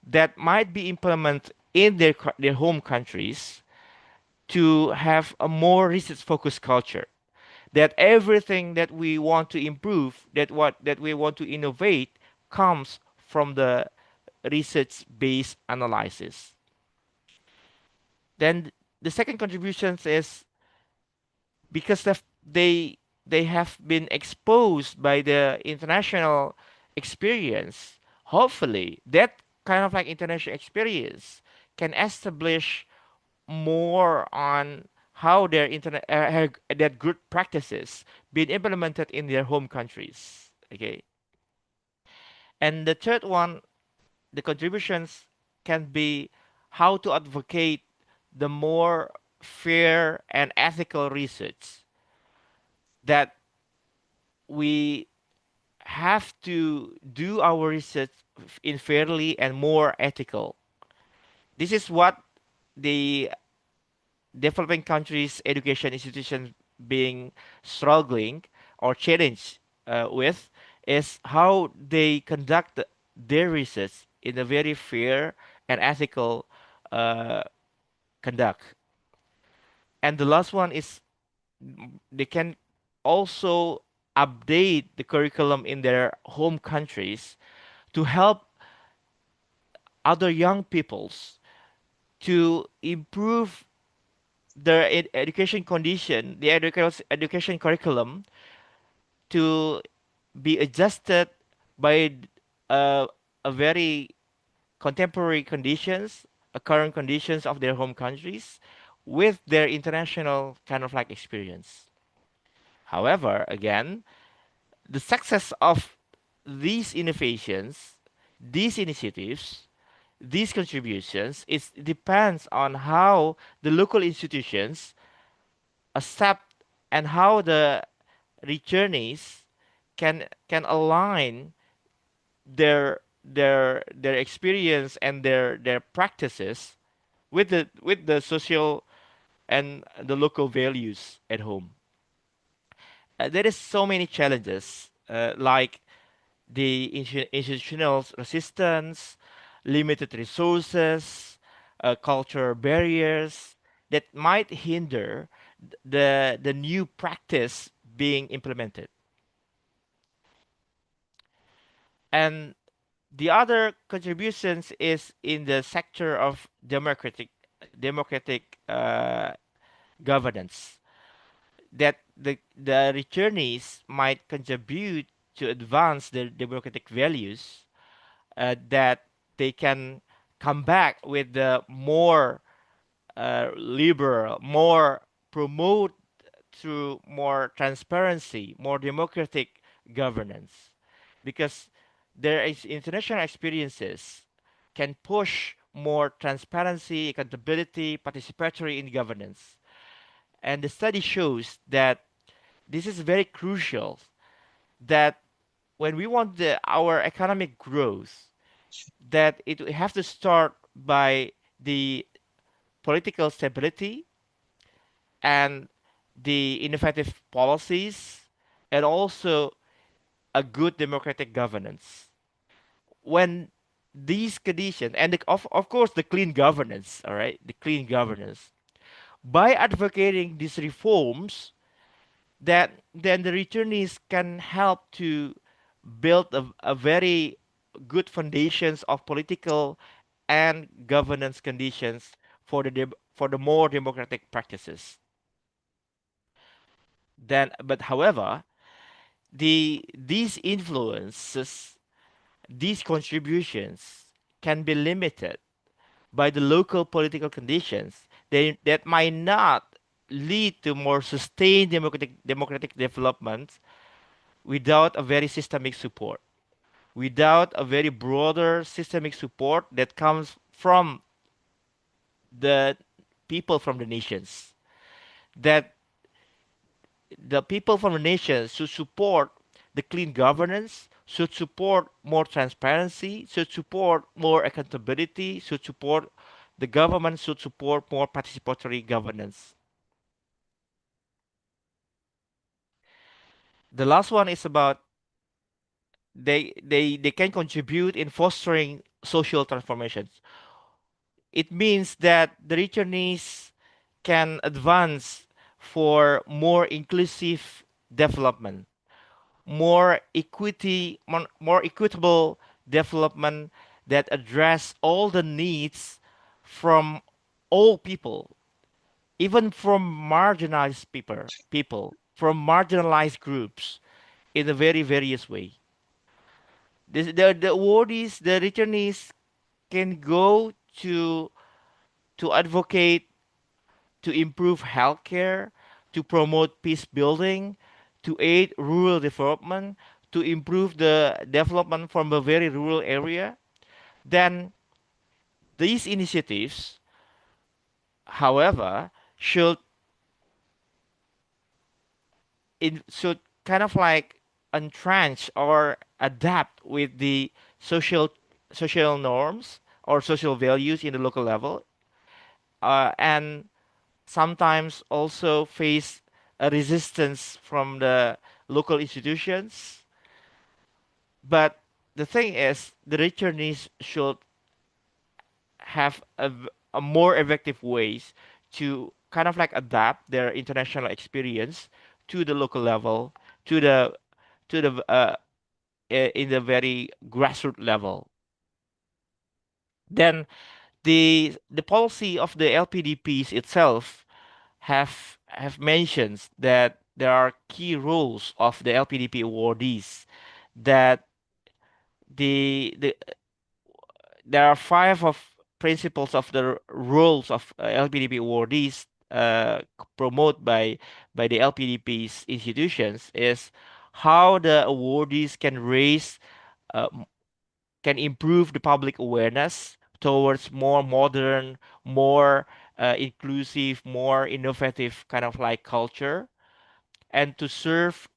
Speaker 3: that might be implemented in their home countries to have a more research focused culture. That everything that we want to improve, that we want to innovate, comes from the research based analysis. Then the second contributions is because they they have been exposed by the international experience. Hopefully that kind of like international experience can establish more on how their that good practices being implemented in their home countries. Okay. And the third one, the contributions can be how to advocate the more fair and ethical research, that we have to do our research in fairly and more ethical. This is what the developing countries education institutions being struggling or challenged with, is how they conduct their research in a very fair and ethical uh, conduct. And the last one is they can also update the curriculum in their home countries to help other young peoples to improve their education condition, the education curriculum to be adjusted by uh, a very contemporary conditions, current conditions of their home countries, with their international kind of like experience. However, again, the success of these innovations, these initiatives, these contributions, is depends on how the local institutions accept and how the returnees can align their experience and their practices with the social and the local values at home. There is so many challenges, like the institutional resistance, limited resources, cultural barriers that might hinder the new practice being implemented. And the other contributions is in the sector of democratic governance, that the returnees might contribute to advance their democratic values, that they can come back with the more liberal, more promote through more transparency, more democratic governance, because there is international experiences can push more transparency, accountability, participatory in governance. and the study shows that this is very crucial, that when we want our economic growth, that it have to start by the political stability and the innovative policies, and also a good democratic governance. When these conditions, and of course the clean governance, all right, the clean governance, by advocating these reforms, that then the returnees can help to build a very good foundations of political and governance conditions for for the more democratic practices. Then, but however, these influences, these contributions can be limited by the local political conditions that might not lead to more sustained democratic development without a very systemic support, without a very broader systemic support that comes from the people from the nations. That the people from the nations should support the clean governance, should support more transparency, should support more accountability, should support the government, should support more participatory governance. The last one is about they can contribute in fostering social transformations. It means that the returnees can advance for more inclusive development, more more equitable development that address all the needs from all people, even from marginalized people from marginalized groups, in a very various way. The awardees, the returnees can go to advocate, to improve healthcare, to promote peace building, to aid rural development, to improve the development from a very rural area. Then these initiatives, however, should should kind of like entrench or adapt with the social social norms or social values in the local level, and sometimes also face a resistance from the local institutions. But the thing is, the returnees should have a more effective ways to kind of like adapt their international experience to the local level, to the in the very grassroots level. Then the policy of the LPDPs itself have mentioned that there are key roles of the LPDP awardees, that the there are five of principles of the roles of LPDP awardees promoted by the LPDP's institutions, is how the awardees can raise uh, m- can improve the public awareness towards more modern, more inclusive, more innovative kind of like culture, and to serve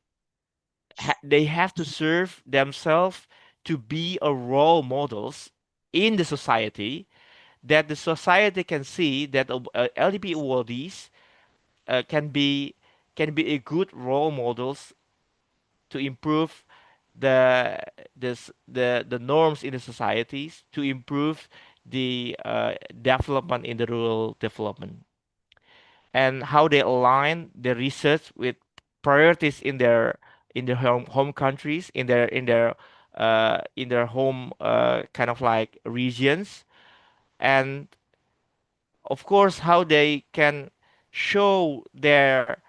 Speaker 3: they have to serve themselves to be a role models in the society, that the society can see that LDP awardees can be a good role models to improve the the norms in the societies, to improve the development in the rural development, and how they align their research with priorities in their home countries, in their home kind of like regions, and of course how they can show their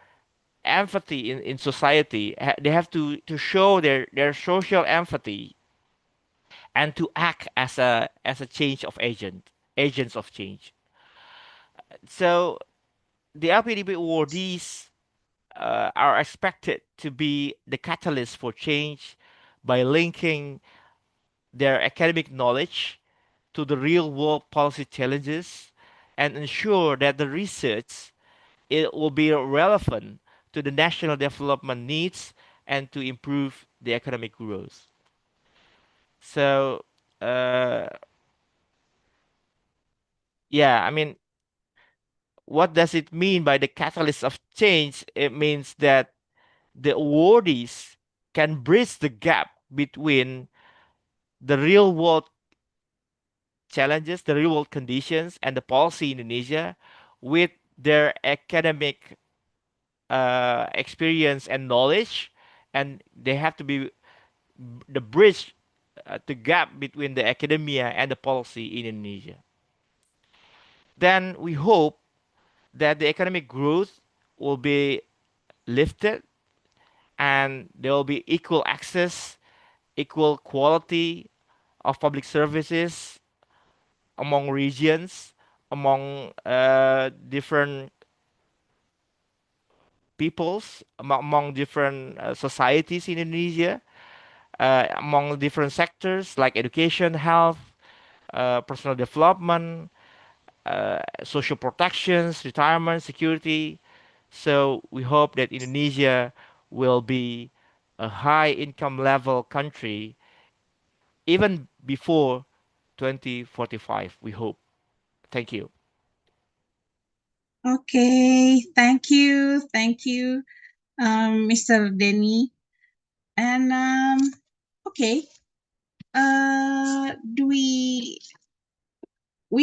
Speaker 3: empathy in society. They have to show their social empathy, and to act as a change of agents of change. So the LPDP awardees are expected to be the catalyst for change by linking their academic knowledge to the real world policy challenges, and ensure that the research it will be relevant to the national development needs and to improve the economic growth. So, uh, yeah, I mean, what does it mean by the catalyst of change? It means that the awardees can bridge the gap between the real world challenges, the real world conditions, and the policy in Indonesia with their academic experience and knowledge, and they have to be the bridge, the gap between the academia and the policy in Indonesia. Then we hope that the economic growth will be lifted and there will be equal access, equal quality of public services among regions, among different peoples, among different societies in Indonesia, among different sectors like education, health, personal development, social protections, retirement, security. So we hope that Indonesia will be a high income level country even before 2045, we hope. Thank you.
Speaker 12: Okay, thank you, Mr. Denny. And okay, do we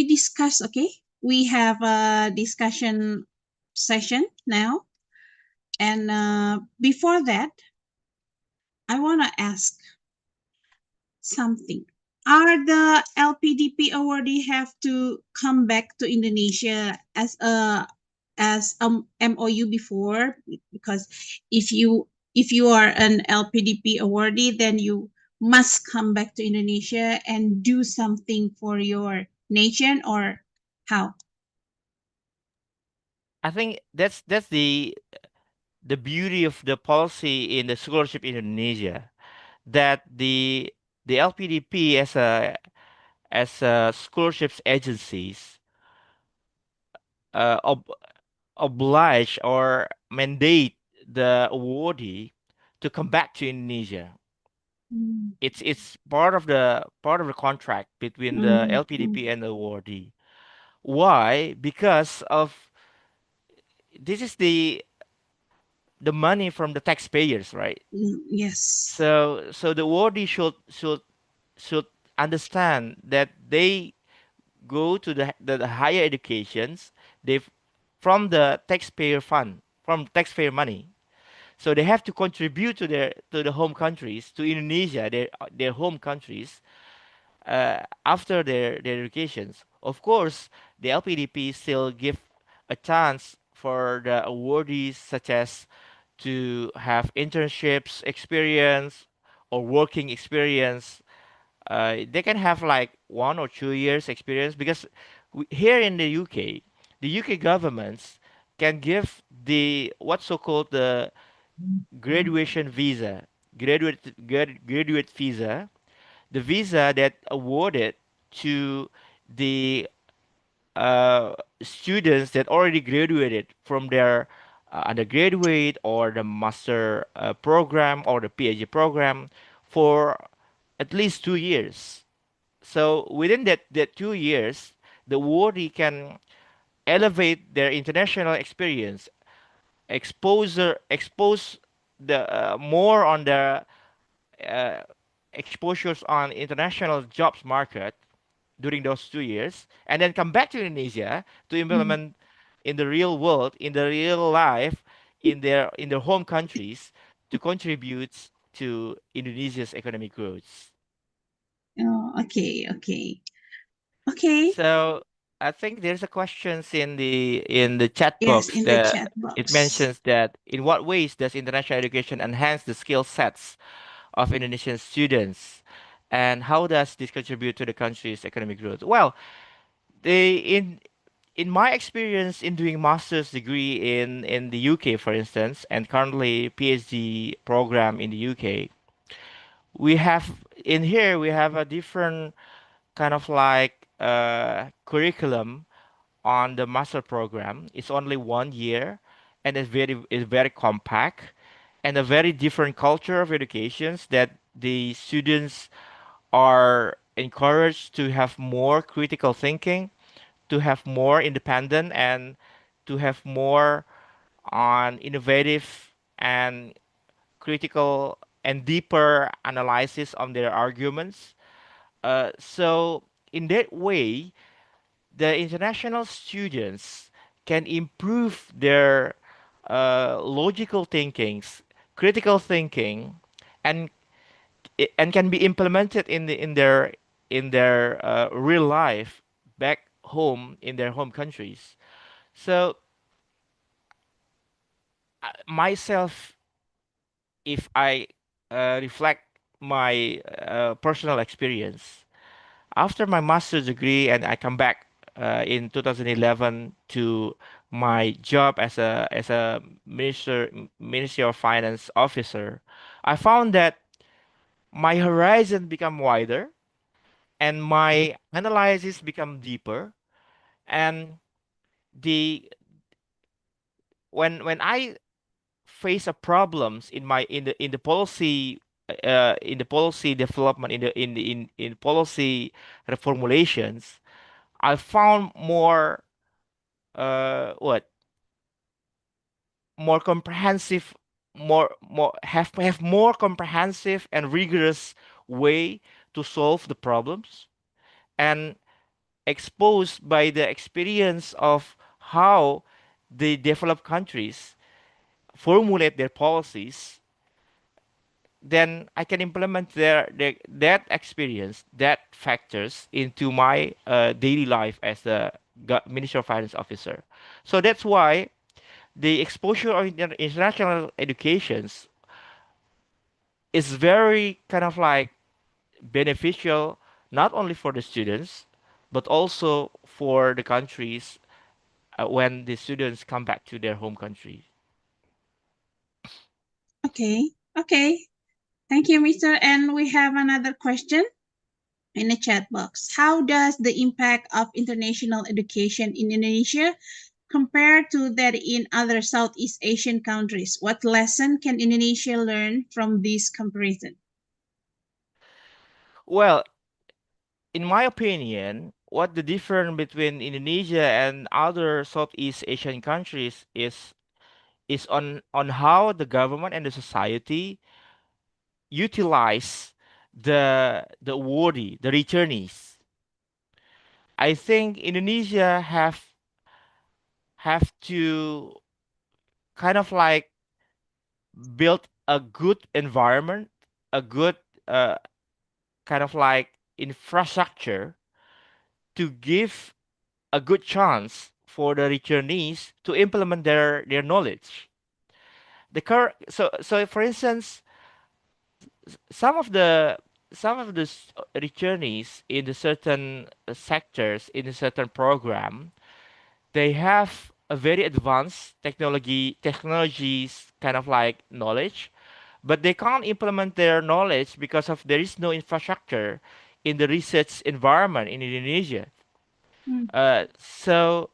Speaker 12: discuss? Okay, we have a discussion session now, and before that, I want to ask something. Are the LPDP awardee have to come back to Indonesia as MOU before? Because if you are an LPDP awardee, then you must come back to Indonesia and do something for your nation, or how?
Speaker 3: I think that's the beauty of the policy in the scholarship in Indonesia, that the LPDP as scholarships agencies uh, ob- oblige or mandate the awardee to come back to Indonesia. It's part of the contract between the LPDP and the awardee. Why? Because of this is the money from the taxpayers, right?
Speaker 12: Yes.
Speaker 3: So the awardee should understand that they go to the higher educations they from the taxpayer fund, from taxpayer money. So they have to contribute to the home countries, to Indonesia, their home countries, after their educations. Of course, the LPDP still give a chance for the awardees, such as to have internships experience or working experience. They can have like 1 or 2 years experience because here in the UK, the UK governments can give the what's so called the graduation visa, graduate visa, the visa that awarded to the students that already graduated from their undergraduate or the master program or the PhD program for at least 2 years. So within that 2 years, the awardee can elevate their international experience, expose the more on their uh, exposures on international jobs market during those 2 years, and then come back to Indonesia to implement in the real world, in the real life, in their home countries to contribute to Indonesia's economic growth.
Speaker 12: Oh, okay.
Speaker 3: So I think there's a questions in the chat
Speaker 12: Yes,
Speaker 3: box
Speaker 12: in the
Speaker 3: that
Speaker 12: chat
Speaker 3: it
Speaker 12: box.
Speaker 3: mentions that in what ways does international education enhance the skill sets of Indonesian students, and how does this contribute to the country's economic growth? Well, they in my experience in doing master's degree in the UK, for instance, and currently PhD program in the UK, we have in here we have a different kind of like curriculum on the master program. It's only 1 year, and it's very compact, and a very different culture of educations that the students are encouraged to have more critical thinking, to have more independent, and to have more on innovative and critical and deeper analysis on their arguments. So in that way, the international students can improve their logical thinkings, critical thinking, and and can be implemented in their real life back home in their home countries. So myself, if I reflect my personal experience after my master's degree, and I come back in 2011 to my job as a Ministry of Finance officer, I found that my horizon become wider and my analysis become deeper. And the when I face a problems in the policy development, in policy reformulations, I found what more comprehensive, more have more comprehensive and rigorous way to solve the problems, and exposed by the experience of how the developed countries formulate their policies. Then I can implement that experience, that factors into my daily life as a Minister of Finance officer. So that's why the exposure of international educations is very kind of like beneficial, not only for the students but also for the countries when the students come back to their home country.
Speaker 12: Okay, okay. Thank you, Mr. And we have another question in the chat box. How does the impact of international education in Indonesia compare to that in other Southeast Asian countries? What lesson can Indonesia learn from this comparison?
Speaker 3: Well, in my opinion, what the difference between Indonesia and other Southeast Asian countries is on how the government and the society utilize the awardee, the returnees. I think Indonesia have to kind of like build a good environment, a good uh, kind of like infrastructure to give a good chance for the returnees to implement their knowledge. So for instance, some of the returnees in the certain sectors in a certain program, they have a very advanced technologies kind of like knowledge, but they can't implement their knowledge because of there is no infrastructure in the research environment in Indonesia. So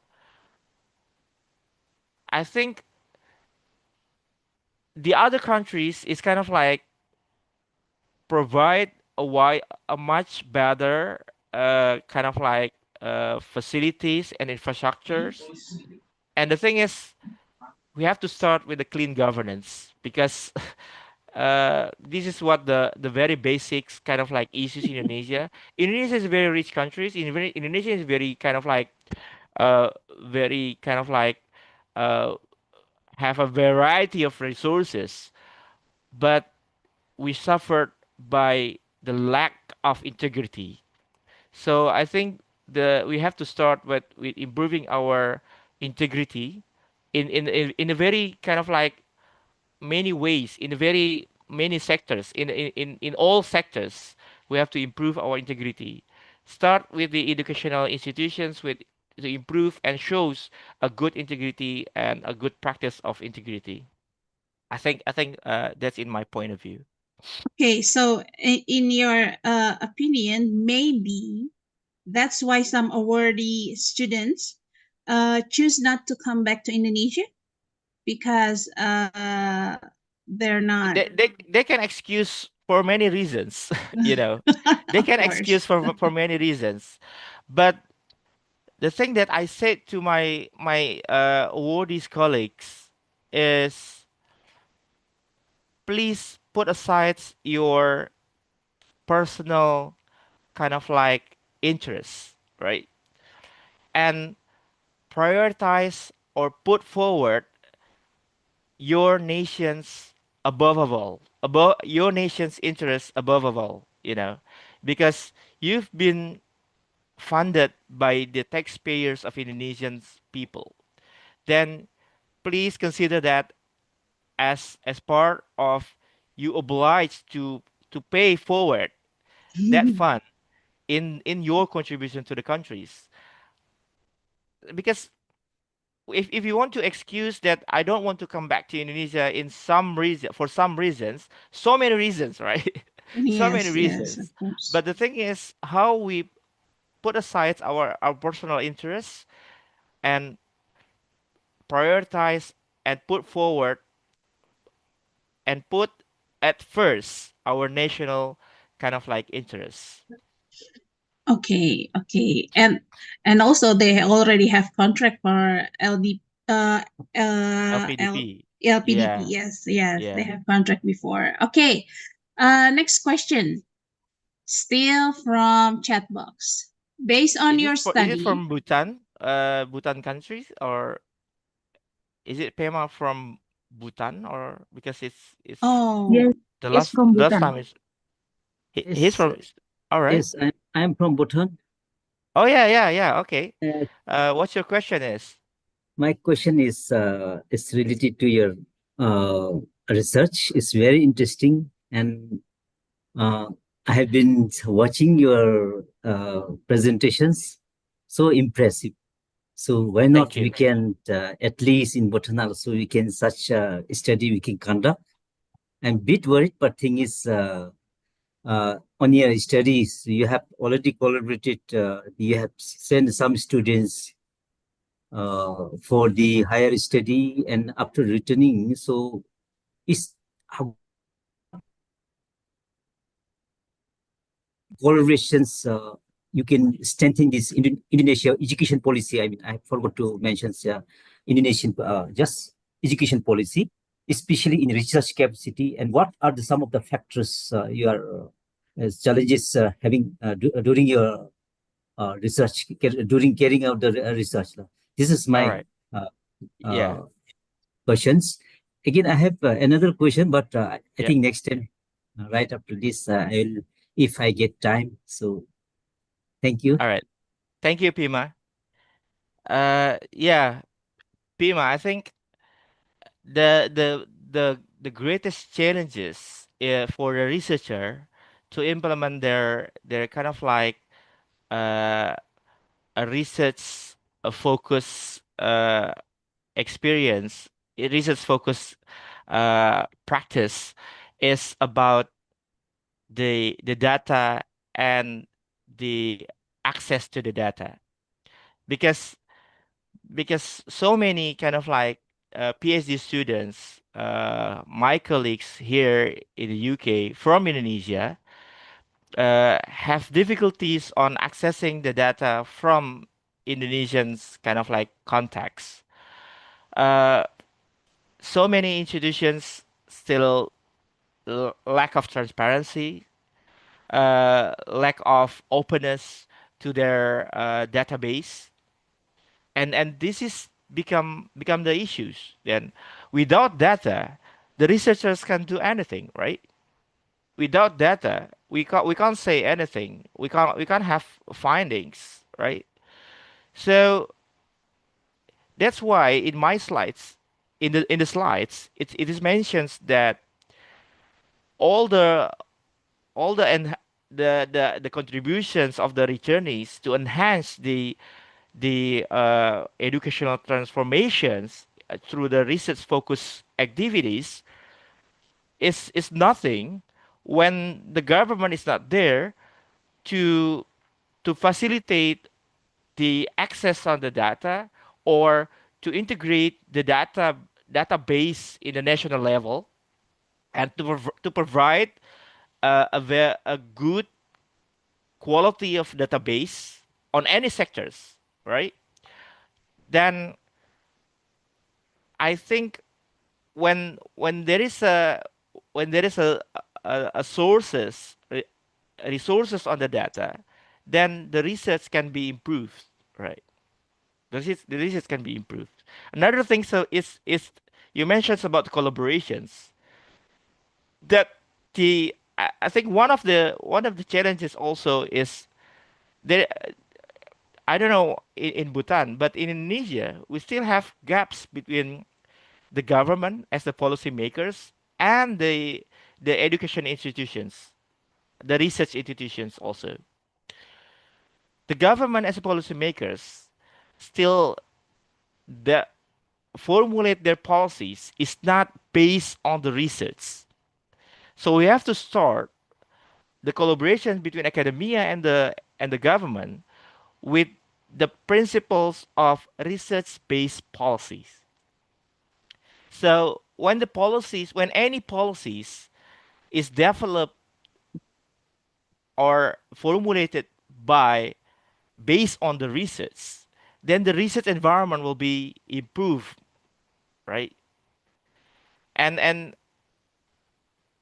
Speaker 3: I think the other countries is kind of like provide a much better kind of like facilities and infrastructures. And the thing is, we have to start with the clean governance because this is what the very basics kind of like issues in Indonesia. Indonesia is a very rich country. Indonesia is very kind of like uh, very kind of like uh, have a variety of resources, but we suffered by the lack of integrity. So I think we have to start with improving our integrity in a very kind of like many ways, in a very many sectors, in all sectors. We have to improve our integrity. Start with the educational institutions with to improve and shows a good integrity and a good practice of integrity. I think that's in my point of view.
Speaker 12: Okay, so in your opinion, maybe that's why some awardee students choose not to come back to Indonesia because they're not.
Speaker 3: They can excuse for many reasons, you know. They
Speaker 12: Of
Speaker 3: can
Speaker 12: course.
Speaker 3: excuse for many reasons. But the thing that I said to my awardees colleagues is please put aside your personal kind of like interests, right? And prioritize or put forward your nation's above all, above your nation's interests above all, you know, because you've been funded by the taxpayers of Indonesian people. Then please consider that as part of you obliged to pay forward that fund in your contribution to the countries. Because if you want to excuse that I don't want to come back to Indonesia in some reason for some reasons, so many reasons, right? So many
Speaker 12: Yes, yes, of
Speaker 3: reasons.
Speaker 12: course.
Speaker 3: But the thing is how we put aside our personal interests and prioritize and put forward and put at first our national kind of like interests.
Speaker 12: Okay, okay. And also they already have contract for uh
Speaker 3: LPDP.
Speaker 12: LPDP.
Speaker 3: Yeah.
Speaker 12: Yes, yes, they
Speaker 3: Yeah.
Speaker 12: have contract before. Okay. Next question. Still from chat box. Based on your
Speaker 3: Is it
Speaker 12: study.
Speaker 3: from Bhutan? Bhutan country, or is it Pema from Bhutan, or because it's
Speaker 12: Oh,
Speaker 14: Yes,
Speaker 3: the
Speaker 14: it's from
Speaker 3: last
Speaker 14: Bhutan.
Speaker 3: time is he's
Speaker 14: Yes,
Speaker 3: from, all right.
Speaker 14: yes, I'm from Bhutan.
Speaker 3: Oh yeah. Okay.
Speaker 14: Uh,
Speaker 3: What's your question is?
Speaker 14: my question is related to your research. It's very interesting, and uh, I have been watching your presentations. So impressive. So why not
Speaker 3: Thank
Speaker 14: we
Speaker 3: you.
Speaker 14: can at least in Bhutan also we can such a study we can conduct. I'm a bit worried, but thing is. On your studies, you have already collaborated, you have sent some students for the higher study and after returning. So, is how collaborations you can strengthen this Indonesia education policy? I mean, I forgot to mention Indonesian just education policy, especially in research capacity. And what are some of the factors you are as challenges having during your research during carrying out the research. This is
Speaker 3: All
Speaker 14: my
Speaker 3: right.
Speaker 14: uh,
Speaker 3: Yeah.
Speaker 14: questions. Again, I have another question, but I
Speaker 3: Yeah.
Speaker 14: think next time, right after this, I'll if I get time. So thank you.
Speaker 3: All right. Thank you, Pima. Yeah, Pima, I think the greatest challenges for the researcher to implement their kind of like uh, a research focus experience, a research focus practice is about the data and the access to the data, because so many kind of like PhD students, my colleagues here in the UK from Indonesia, have difficulties on accessing the data from Indonesians kind of like contacts. Uh, so many institutions still lack of transparency, lack of openness to their database, and this is become the issues. Then without data, the researchers can do anything, right? Without data, we can't say anything. We can't have findings, right? So that's why in my slides, in the slides, it is mentioned that all the all the en- the contributions of the returnees to enhance the educational transformations through the research focused activities is nothing when the government is not there to facilitate the access on the data or to integrate the database in the national level, and to provide a good quality of database on any sectors, right? Then I think when there is a resources on the data, then the research can be improved, right? The research can be improved. Another thing so is you mentioned about collaborations that I think one of the challenges also is there. I don't know in Bhutan, but in Indonesia, we still have gaps between the government as the policymakers and the education institutions, the research institutions also. The government as a policymakers still the formulate their policies is not based on the research. So we have to start the collaboration between academia and the government with the principles of research-based policies. So when any policies is developed or formulated by based on the research, then the research environment will be improved, right? And and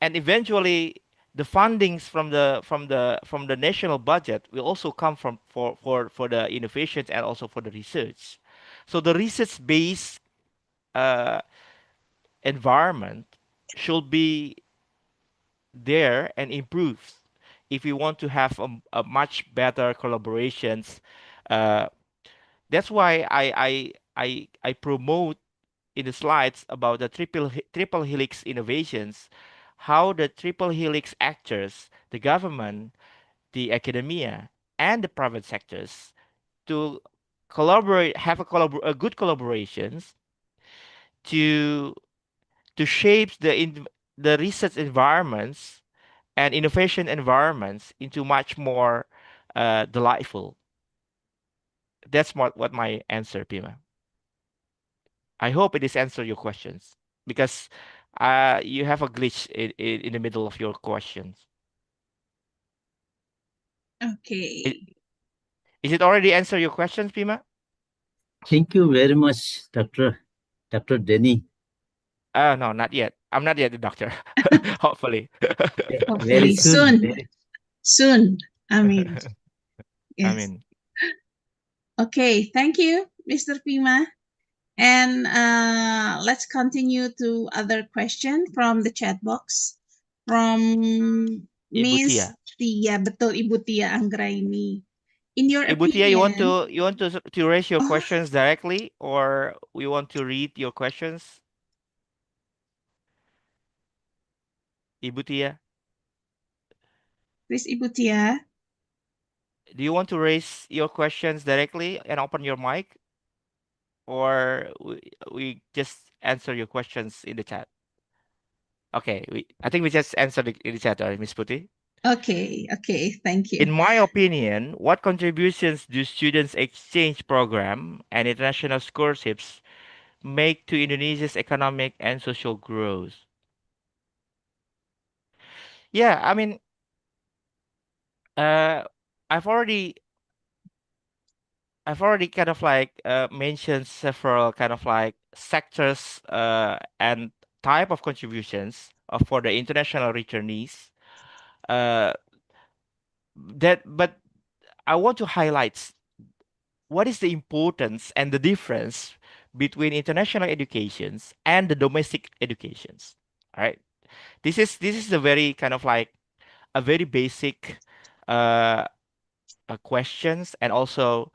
Speaker 3: eventually the fundings from the national budget will also come from for the innovations and also for the research. So the research based uh, environment should be there and improved if we want to have a much better collaborations. Uh, that's why I promote in the slides about the triple helix innovations, how the triple helix actors, the government, the academia, and the private sectors to collaborate, have a good collaborations to shape the research environments and innovation environments into much more delightful. That's what my answer, Pima. I hope it is answer your questions because you have a glitch in the middle of your questions.
Speaker 12: Okay.
Speaker 3: Is it already answer your questions, Pima?
Speaker 14: Thank you very much, Dr. Denny.
Speaker 3: No, not yet. I'm not yet the doctor. Hopefully.
Speaker 14: Very
Speaker 12: Hopefully
Speaker 14: soon.
Speaker 12: soon. Soon. I mean,
Speaker 3: I
Speaker 12: yes.
Speaker 3: mean,
Speaker 12: Okay, thank you, Mr. Pima. And let's continue to other question from the chat box from
Speaker 3: Ibu
Speaker 12: Miss
Speaker 3: Tia.
Speaker 12: Tia, betul Ibu Tia Anggraini. In your
Speaker 3: Ibu Tia,
Speaker 12: opinion,
Speaker 3: you want to raise your questions directly, or we want to read your questions? Ibu Tia,
Speaker 12: please Ibu Tia.
Speaker 3: do you want to raise your questions directly and open your mic, or we just answer your questions in the chat? Okay, I think we just answered in the chat, Miss Putih.
Speaker 12: Okay, thank you.
Speaker 3: In my opinion, what contributions do students exchange program and international scholarships make to Indonesia's economic and social growth? Yeah, I mean, uh, I've already kind of like mentioned several kind of like sectors and type of contributions for the international returnees. Uh, but I want to highlight what is the importance and the difference between international educations and the domestic educations. All right, this is a very kind of like a very basic uh, questions and also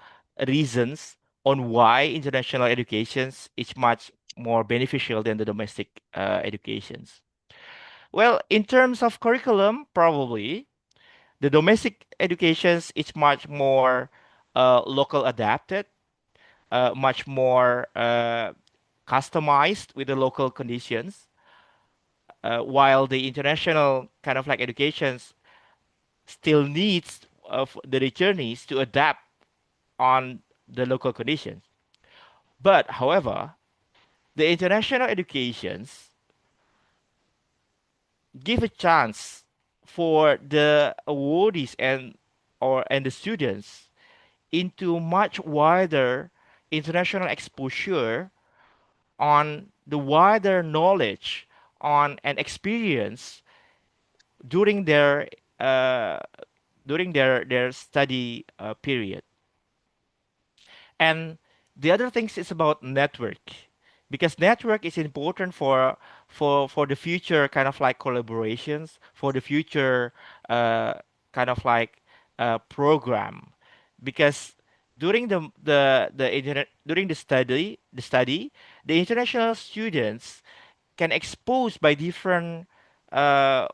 Speaker 3: reasons on why international educations is much more beneficial than the domestic educations. Well, in terms of curriculum, probably the domestic educations is much more local adapted, much more customized with the local conditions, while the international kind of like educations still needs of the returnees to adapt on the local conditions. But however, the international educations give a chance for the awardees and the students into much wider international exposure on the wider knowledge on and experience during their uh, during their study period. And the other things is about network, because network is important for the future kind of like collaborations, for the future uh, kind of like program, because during the study, the international students can expose by uh,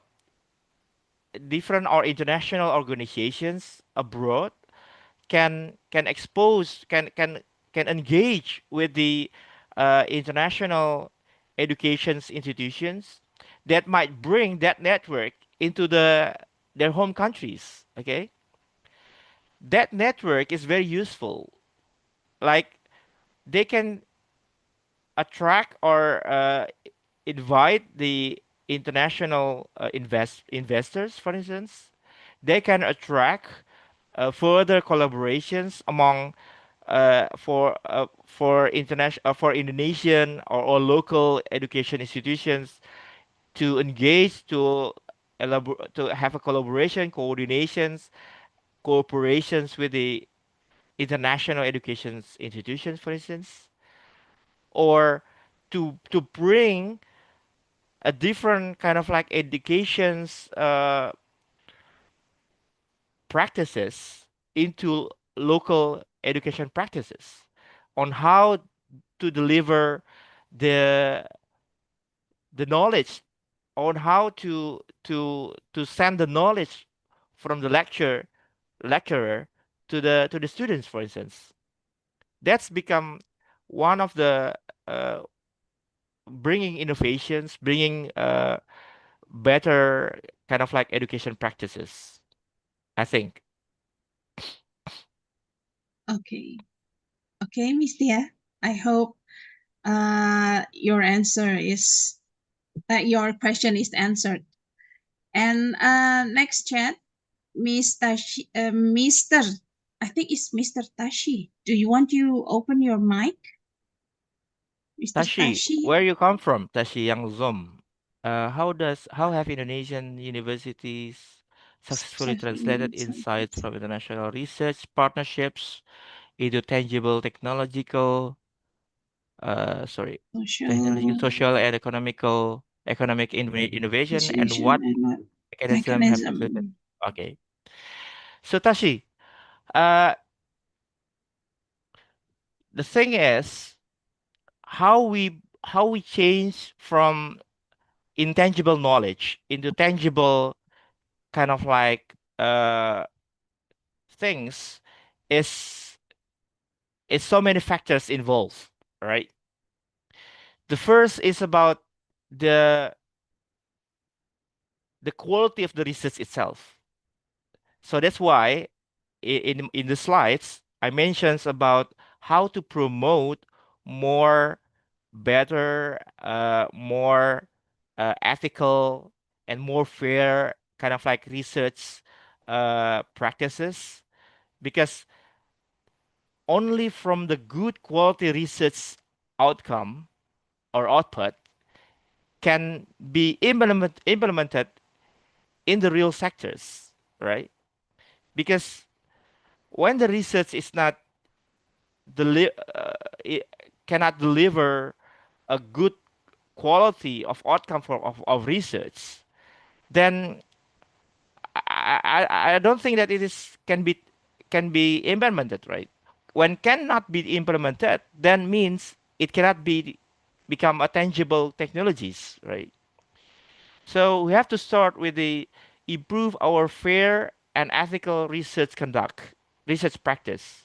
Speaker 3: different or international organizations abroad, can expose can engage with the international education's institutions that might bring that network into their home countries. Okay, that network is very useful. Like, they can attract or invite the international investors, for instance. They can attract further collaborations among for international for Indonesian or local education institutions to engage to have a collaboration, coordinations, cooperations with the international education institutions, for instance, or to bring a different kind of like educations practices into local education practices on how to deliver the the knowledge, on how to send the knowledge from the lecturer to the students, for instance. That's become one of the uh, bringing innovations, bringing better kind of like education practices, I think.
Speaker 12: Okay. Okay, Miss Tia. I hope your question is answered. And next chat, Miss Tashi, Mr. I think it's Mr. Tashi. Do you want to open your mic, Mr.
Speaker 3: Tashi,
Speaker 12: Tashi?
Speaker 3: where you come from? Tashi Yang Zom. How have Indonesian universities successfully translated insights from international research partnerships into tangible technological,
Speaker 12: Social
Speaker 3: social, and economic innovation, and
Speaker 12: institution
Speaker 3: what
Speaker 12: and what
Speaker 3: mechanism have facilitated?
Speaker 12: mechanism?
Speaker 3: Okay, so Tashi, uh, the thing is how we change from intangible knowledge into tangible kind of like things is so many factors involved, right? The first is about the the quality of the research itself. So that's why in the slides I mentions about how to promote more better, more ethical and more fair kind of like research practices, because only from the good quality research outcome or output can be implemented in the real sectors, right? Because when the research is not it cannot deliver a good quality of outcome of research, then I don't think that it is can be implemented, right? When cannot be implemented, then means it cannot become a tangible technologies, right? So we have to start with the improve our fair and ethical research practice.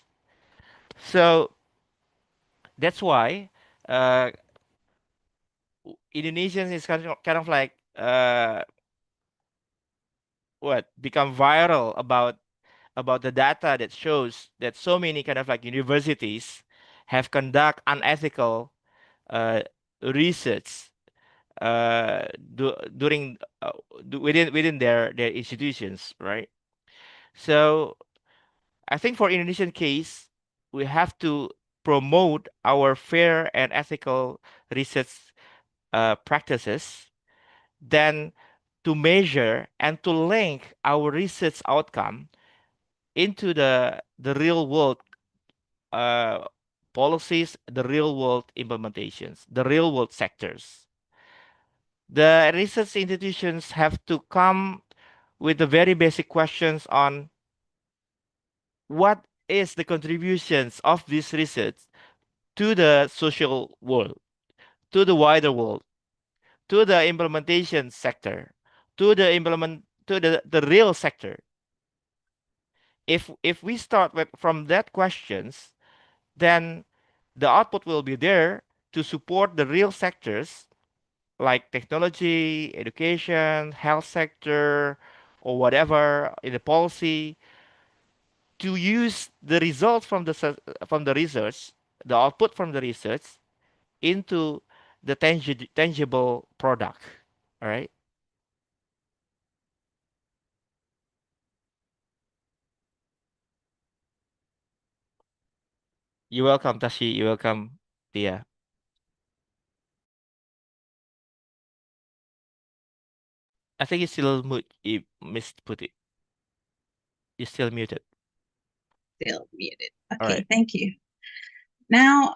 Speaker 3: So that's why uh, Indonesians is kind of like what become viral about the data that shows that so many kind of like universities have conduct unethical uh, research during within their institutions, right? So I think for Indonesian case, we have to promote our fair and ethical research practices, then to measure and to link our research outcome into the real world uh, policies, the real world implementations, the real world sectors. The research institutions have to come with the very basic questions on what is the contributions of this research to the social world, to the wider world, to the implementation sector, to the real sector. If we start from that questions, then the output will be there to support the real sectors like technology, education, health sector, or whatever in the policy, to use the results from from the research, the output from the research into the tangible product. All right. You're welcome, Tashi. You're welcome, Tia. I think you still mute. You missed put it. You're still muted.
Speaker 12: Still muted.
Speaker 3: All
Speaker 12: Okay,
Speaker 3: right.
Speaker 12: thank you. Now,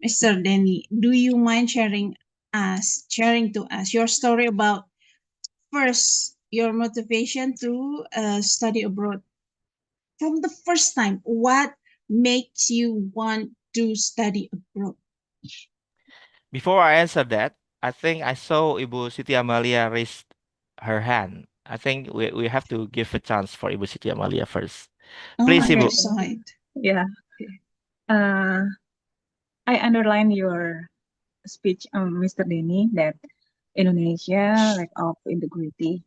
Speaker 12: Mr. Denny, do you mind sharing to us your story about first your motivation to study abroad from the first time? What makes you want to study abroad?
Speaker 3: Before I answer that, I think I saw Ibu Siti Amalia raised her hand. I think we have to give a chance for Ibu Siti Amalia first.
Speaker 2: Oh,
Speaker 3: Please,
Speaker 2: okay.
Speaker 3: Ibu.
Speaker 2: Sorry. Yeah. Uh, I underline your speech, Mr. Denny, that Indonesia lack of integrity.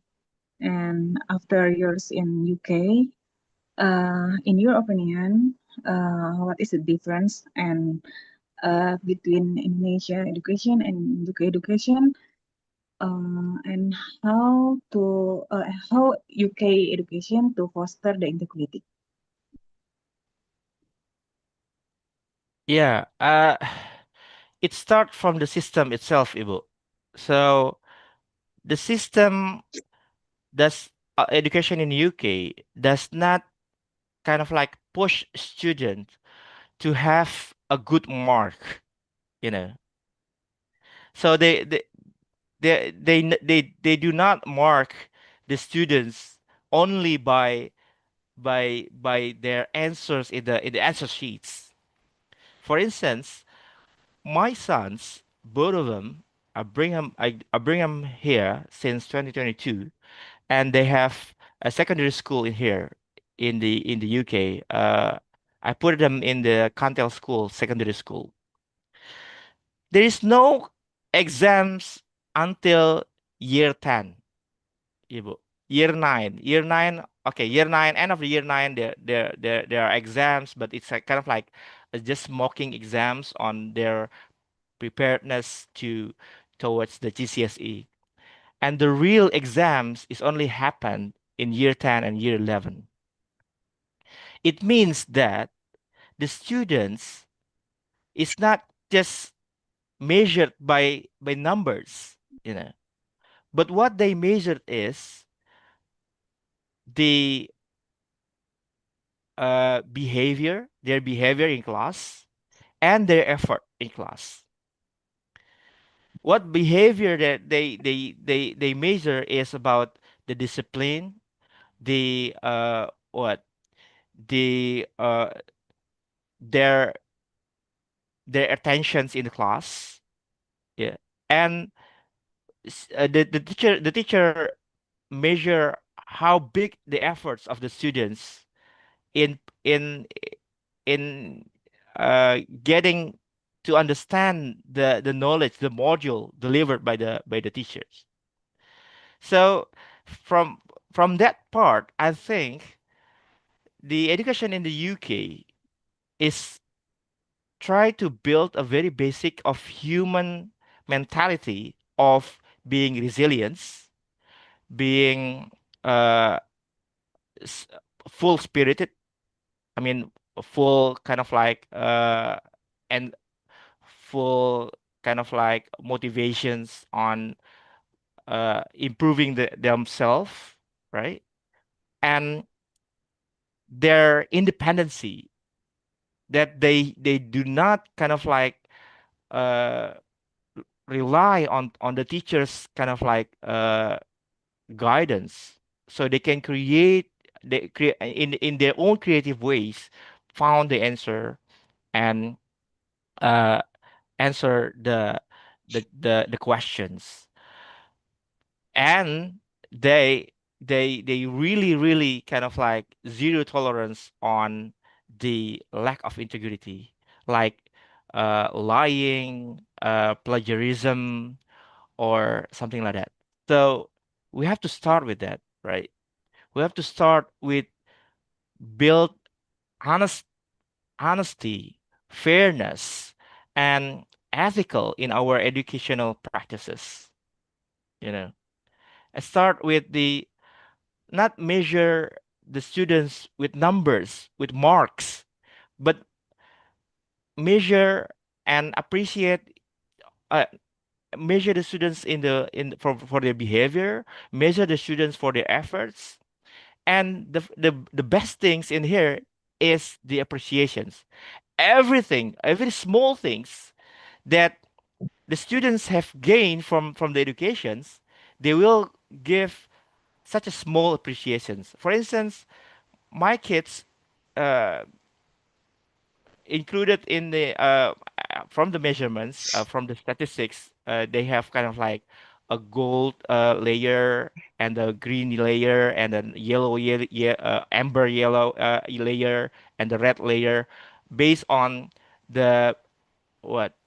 Speaker 2: And after years in UK, in your opinion, what is the difference and between Indonesia education and UK education, and how UK education to foster the integrity?
Speaker 3: Yeah. It starts from the system itself, Ibu. So the system does education in UK does not kind of like push students to have a good mark, you know. So they do not mark the students only by their answers in the answer sheets. For instance, my sons, both of them, I bring them here since 2022, and they have a secondary school in here in the UK. I put them in the Cantel School, secondary school. There is no exams until year 10, Ibu. Year 9, okay, year 9, end of the year 9, there are exams, but it's kind of like just mocking exams on their preparedness towards the GCSE. And the real exams is only happened in year 10 and year 11. It means that the students is not just measured by numbers, you know, but what they measured is the their behavior in class, and their effort in class. What behavior that they measure is about the discipline, the what the their their attentions in the class, yeah, and the teacher measure how big the efforts of the students in in in getting to understand the knowledge, the module delivered by the teachers. So from from that part, I think the education in the UK is try to build a very basic of human mentality of being resilience, being uh, s- full spirited. I mean, full kind of like and full kind of like motivations on improving themselves, right? And their independency, that they do not kind of like uh rely on the teachers kind of like guidance, so they can create in their own creative ways, found the answer, and uh answer the questions. And they they really kind of like zero tolerance on the lack of integrity, like lying, plagiarism, or something like that. So we have to start with that, right? We have to start with build honest honesty, fairness, and ethical in our educational practices. You know, I start with the not measure the students with numbers, with marks, but measure and appreciate, uh, measure the students for their behavior, measure the students for their efforts, and the best things in here is the appreciations. Everything, every small things that the students have gained from the educations, they will give such a small appreciations. For instance, my kids, uh, included in the from the measurements, from the statistics, they have kind of like a gold layer, and a green layer, and a amber yellow layer, and the red layer, based on the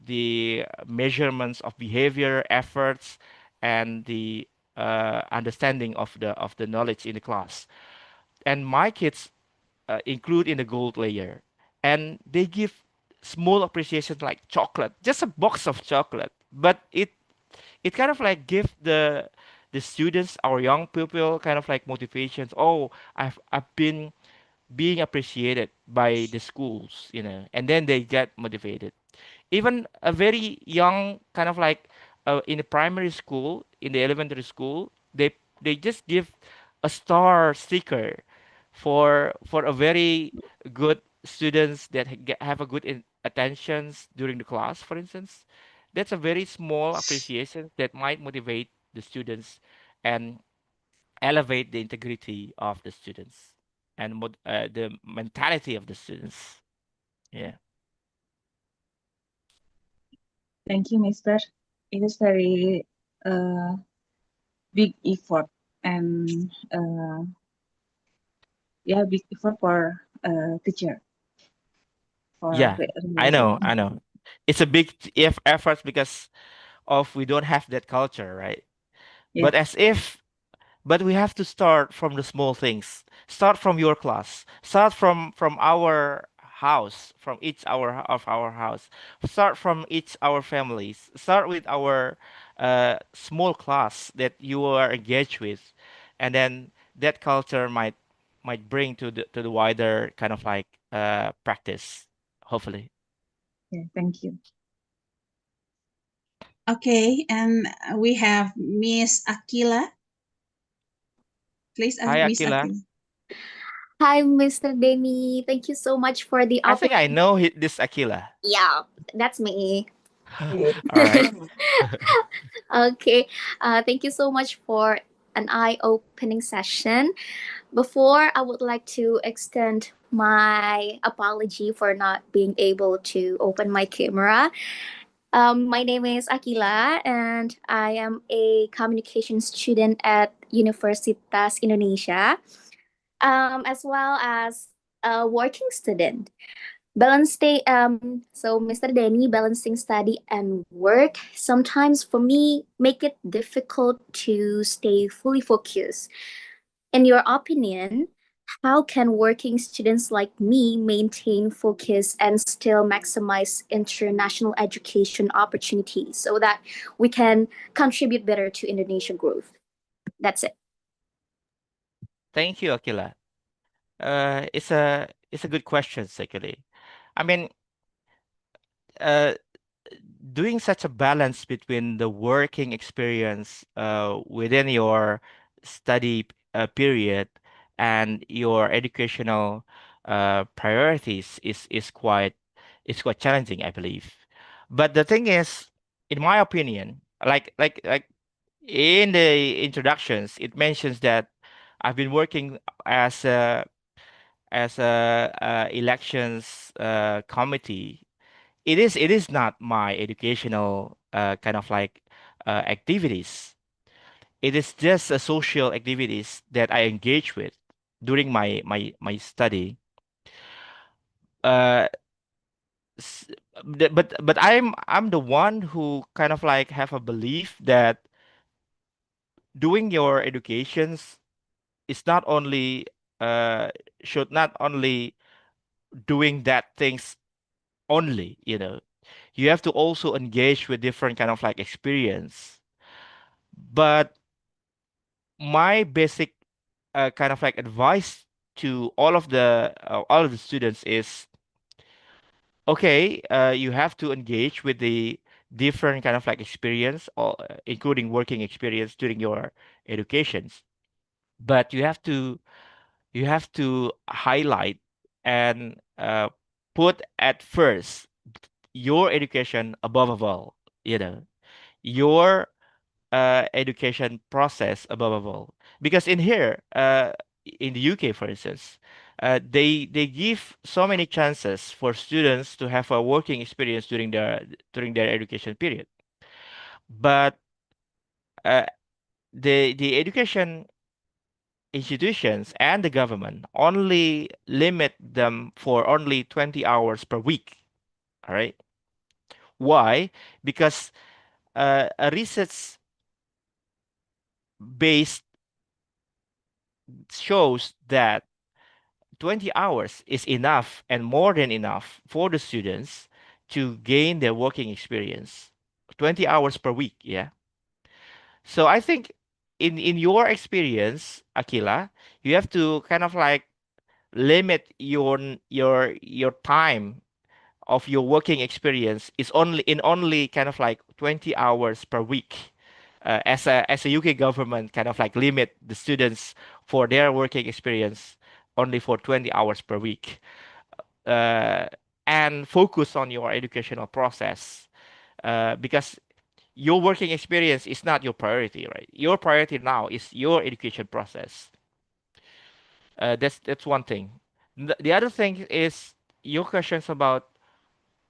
Speaker 3: the measurements of behavior, efforts, and the understanding of the knowledge in the class. And my kids include in the gold layer, and they give small appreciation like chocolate, just a box of chocolate, but it kind of like give the students, our young people, kind of like motivations. Oh, I've been being appreciated by the schools, and then they get motivated. Even a very young kind of like in the primary school, in the elementary school, they just give a star sticker for a very good students that have a good attentions during the class, for instance. That's a very small appreciation that might motivate the students and elevate the integrity of the students and the mentality of the students. Yeah.
Speaker 2: Thank you, Mister. It is very uh, big effort and yeah, big effort for teacher for
Speaker 3: Yeah, I know, I know. It's a big effort because of we don't have that culture, right?
Speaker 2: yeah.
Speaker 3: But we have to start from the small things. Start from your class. Start from our house, from each of our house. Start from each our families. Start with our small class that you are engaged with, and then that culture might bring to the wider kind of like practice, hopefully.
Speaker 2: Yeah, thank you.
Speaker 12: Okay, and we have Miss Akila. Please,
Speaker 3: Hi,
Speaker 12: Miss
Speaker 3: Akila.
Speaker 12: Akila.
Speaker 15: Hi, Mr. Denny. Thank you so much for the
Speaker 3: I think I
Speaker 15: opportunity.
Speaker 3: know this Akila.
Speaker 15: Yeah, that's me.
Speaker 3: All right.
Speaker 15: Okay. Thank you so much for an eye-opening session. Before, I would like to extend my apology for not being able to open my camera. My name is Akila, and I am a communication student at Universitas Indonesia, as well as a working student. So Mr. Denny, balancing study and work sometimes for me make it difficult to stay fully focused. In your opinion, How can working students like me maintain focus and still maximize international education opportunities so that we can contribute better to Indonesia growth? That's it.
Speaker 3: Thank you, Akila. It's a good question, actually. I mean, uh, doing such a balance between the working experience within your study period and your educational priorities is quite challenging, I believe. But the thing is, in my opinion, like in the introductions, it mentions that I've been working as a elections committee. It is not my educational kind of like activities. It is just a social activities that I engage with during my study. Uh, s- but I'm the one who kind of like have a belief that doing your educations is not only uh should not only doing that things only, you have to also engage with different kind of like experience. But my basic kind of like advice to all of the students is, okay, you have to engage with the different kind of like experience, or including working experience during your educations. But you have to highlight and put at first your education above all, you know your education process above all. Because in here, in the UK, for instance, they give so many chances for students to have a working experience during their education period. But uh, the education institutions and the government only limit them for only 20 hours per week. All right. Why? Because a research based shows that 20 hours is enough and more than enough for the students to gain their working experience. 20 hours per week, yeah. So I think in your experience, Akila, you have to kind of like limit your time of your working experience is only kind of like 20 hours per week. As a UK government kind of like limit the students for their working experience only for 20 hours per week, uh, and focus on your educational process, because your working experience is not your priority, right? Your priority now is your education process. That's one thing. The other thing is your questions about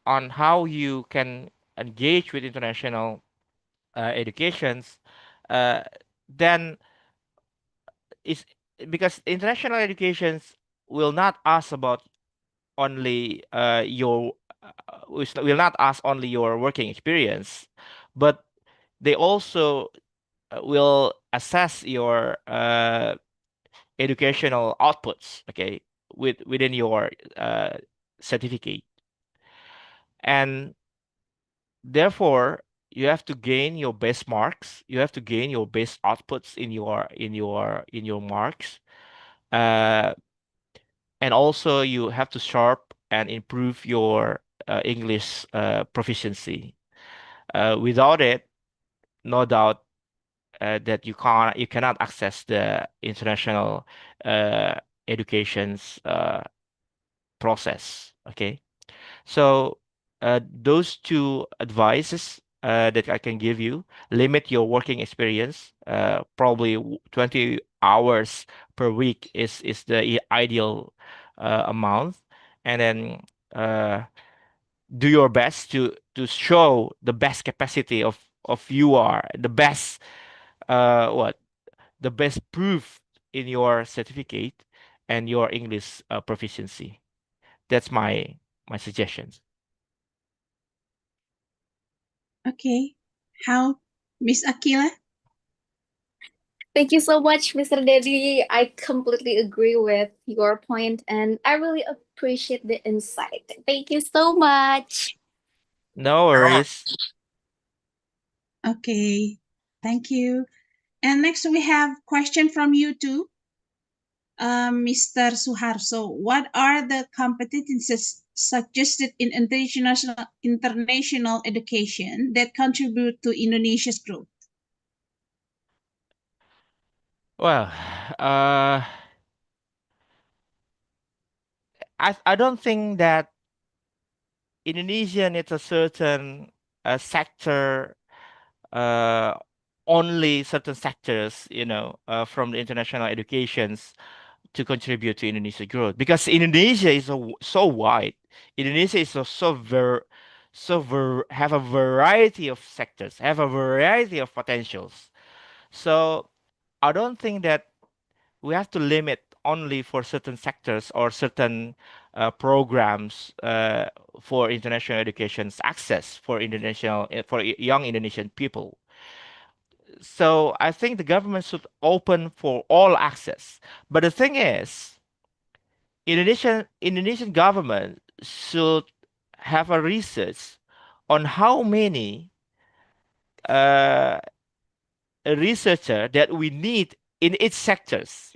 Speaker 3: on how you can engage with international educations. Uh, then is because international educations will not ask about only will not ask only your working experience, but they also will assess your educational outputs, okay, within your uh, certificate. And therefore you have to gain your best marks, you have to gain your best outputs in your marks, uh, and also you have to sharp and improve your English proficiency. Without it, no doubt that you cannot access the international uh, education's process. Okay, so those two advices that I can give you: limit your working experience. Probably 20 hours per week is the ideal amount, and then uh, do your best to show the best capacity of you are the best what the best proof in your certificate and your English proficiency. That's my suggestions.
Speaker 12: Okay. How, Miss Akila?
Speaker 15: Thank you so much, Mr. Dedi. I completely agree with your point and I really appreciate the insight. Thank you so much.
Speaker 3: No worries.
Speaker 12: Okay, thank you. And next we have question from you too, Mr. Suharso. What are the competencies suggested in international education that contribute to Indonesia's growth?
Speaker 3: Well, uh, I don't think that Indonesia needs a certain sector, uh, only certain sectors, from the international educations to contribute to Indonesia growth because Indonesia is so wide. Indonesia is have a variety of sectors, have a variety of potentials. So I don't think that we have to limit only for certain sectors or certain programs for international education's access for international for young Indonesian people. So I think the government should open for all access. But the thing is, Indonesian government should have a research on how many uh, a researcher that we need in each sectors.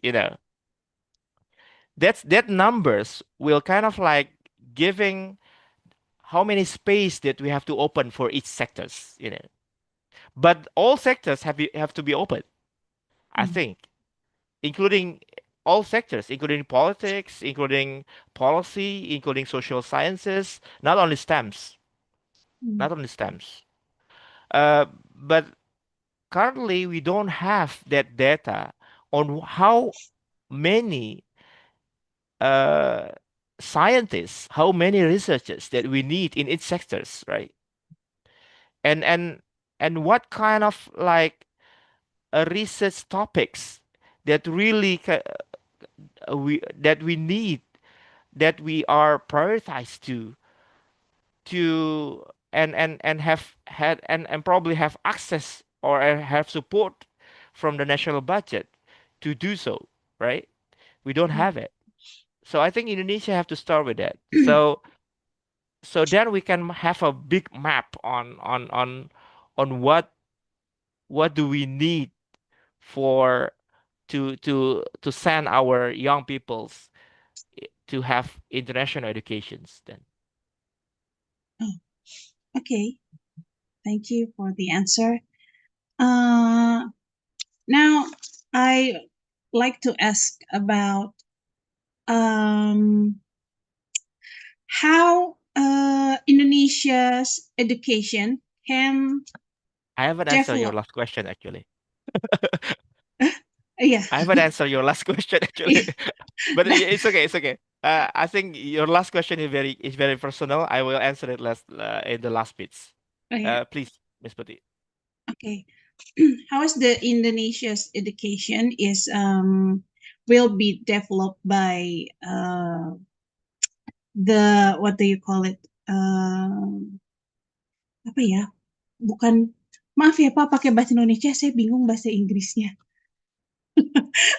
Speaker 3: That numbers will kind of like giving how many space that we have to open for each sectors. But all sectors have to be open, I think, including all sectors, including politics, including policy, including social sciences, not only STEMs, not only STEMs. Uh, but currently, we don't have that data on how many uh, scientists, how many researchers that we need in each sectors, right? And and and what kind of like research topics that really we need, that we are prioritized to and have had and probably have access or have support from the national budget to do so, right? We don't have it. So I think Indonesia have to start with that. So then we can have a big map on what do we need for to send our young peoples to have international educations then.
Speaker 12: Oh, okay. Thank you for the answer. Now I like to ask about how Indonesia's education can
Speaker 3: I haven't answered your
Speaker 12: develop.
Speaker 3: last question actually.
Speaker 12: Yeah.
Speaker 3: I haven't answered your last question actually. But it's okay, it's okay. I think your last question is very personal. I will answer it last in the last bits.
Speaker 12: Oh, yeah.
Speaker 3: Please, Miss Putih.
Speaker 12: Okay. How is the Indonesia's education is will be developed by the what do you call it? Apa ya? Bukan, maaf ya Pak, pakai bahasa Indonesia saya bingung bahasa Inggrisnya.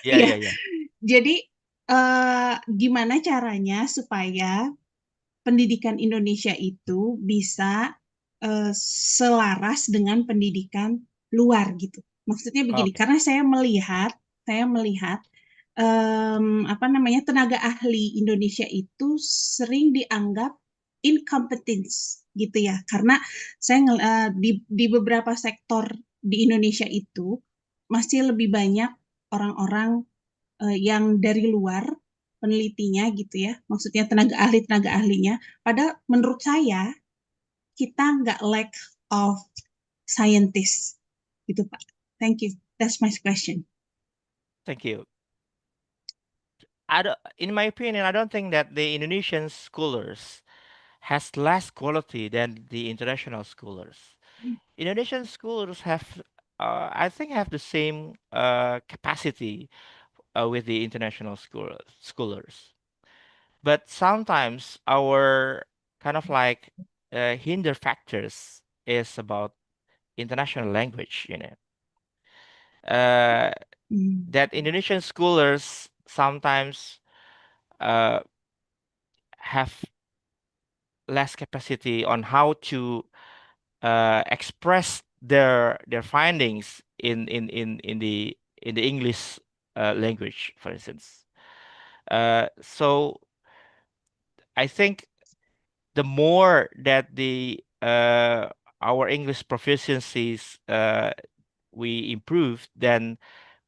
Speaker 3: Yeah,
Speaker 12: Ya.
Speaker 3: yeah, yeah.
Speaker 12: Jadi gimana caranya supaya pendidikan Indonesia itu bisa selaras dengan pendidikan luar gitu. Maksudnya begini,
Speaker 3: Okay.
Speaker 12: karena saya melihat apa namanya, tenaga ahli Indonesia itu sering dianggap incompetence gitu ya, karena saya di beberapa sektor di Indonesia itu masih lebih banyak orang-orang yang dari luar penelitinya gitu ya, maksudnya tenaga ahlinya. Padahal menurut saya kita nggak lack of scientist gitu Pak. Thank you. That's my question.
Speaker 3: Thank you. In my opinion, I don't think that the Indonesian scholars has less quality than the international scholars. Indonesian scholars have, I think, have the same capacity with the international scholars. But sometimes our kind of like hinder factors is about international language. Uh, that Indonesian scholars sometimes uh, have less capacity on how to express their findings in the English language, for instance. So I think the more that the our English proficiencies we improve, then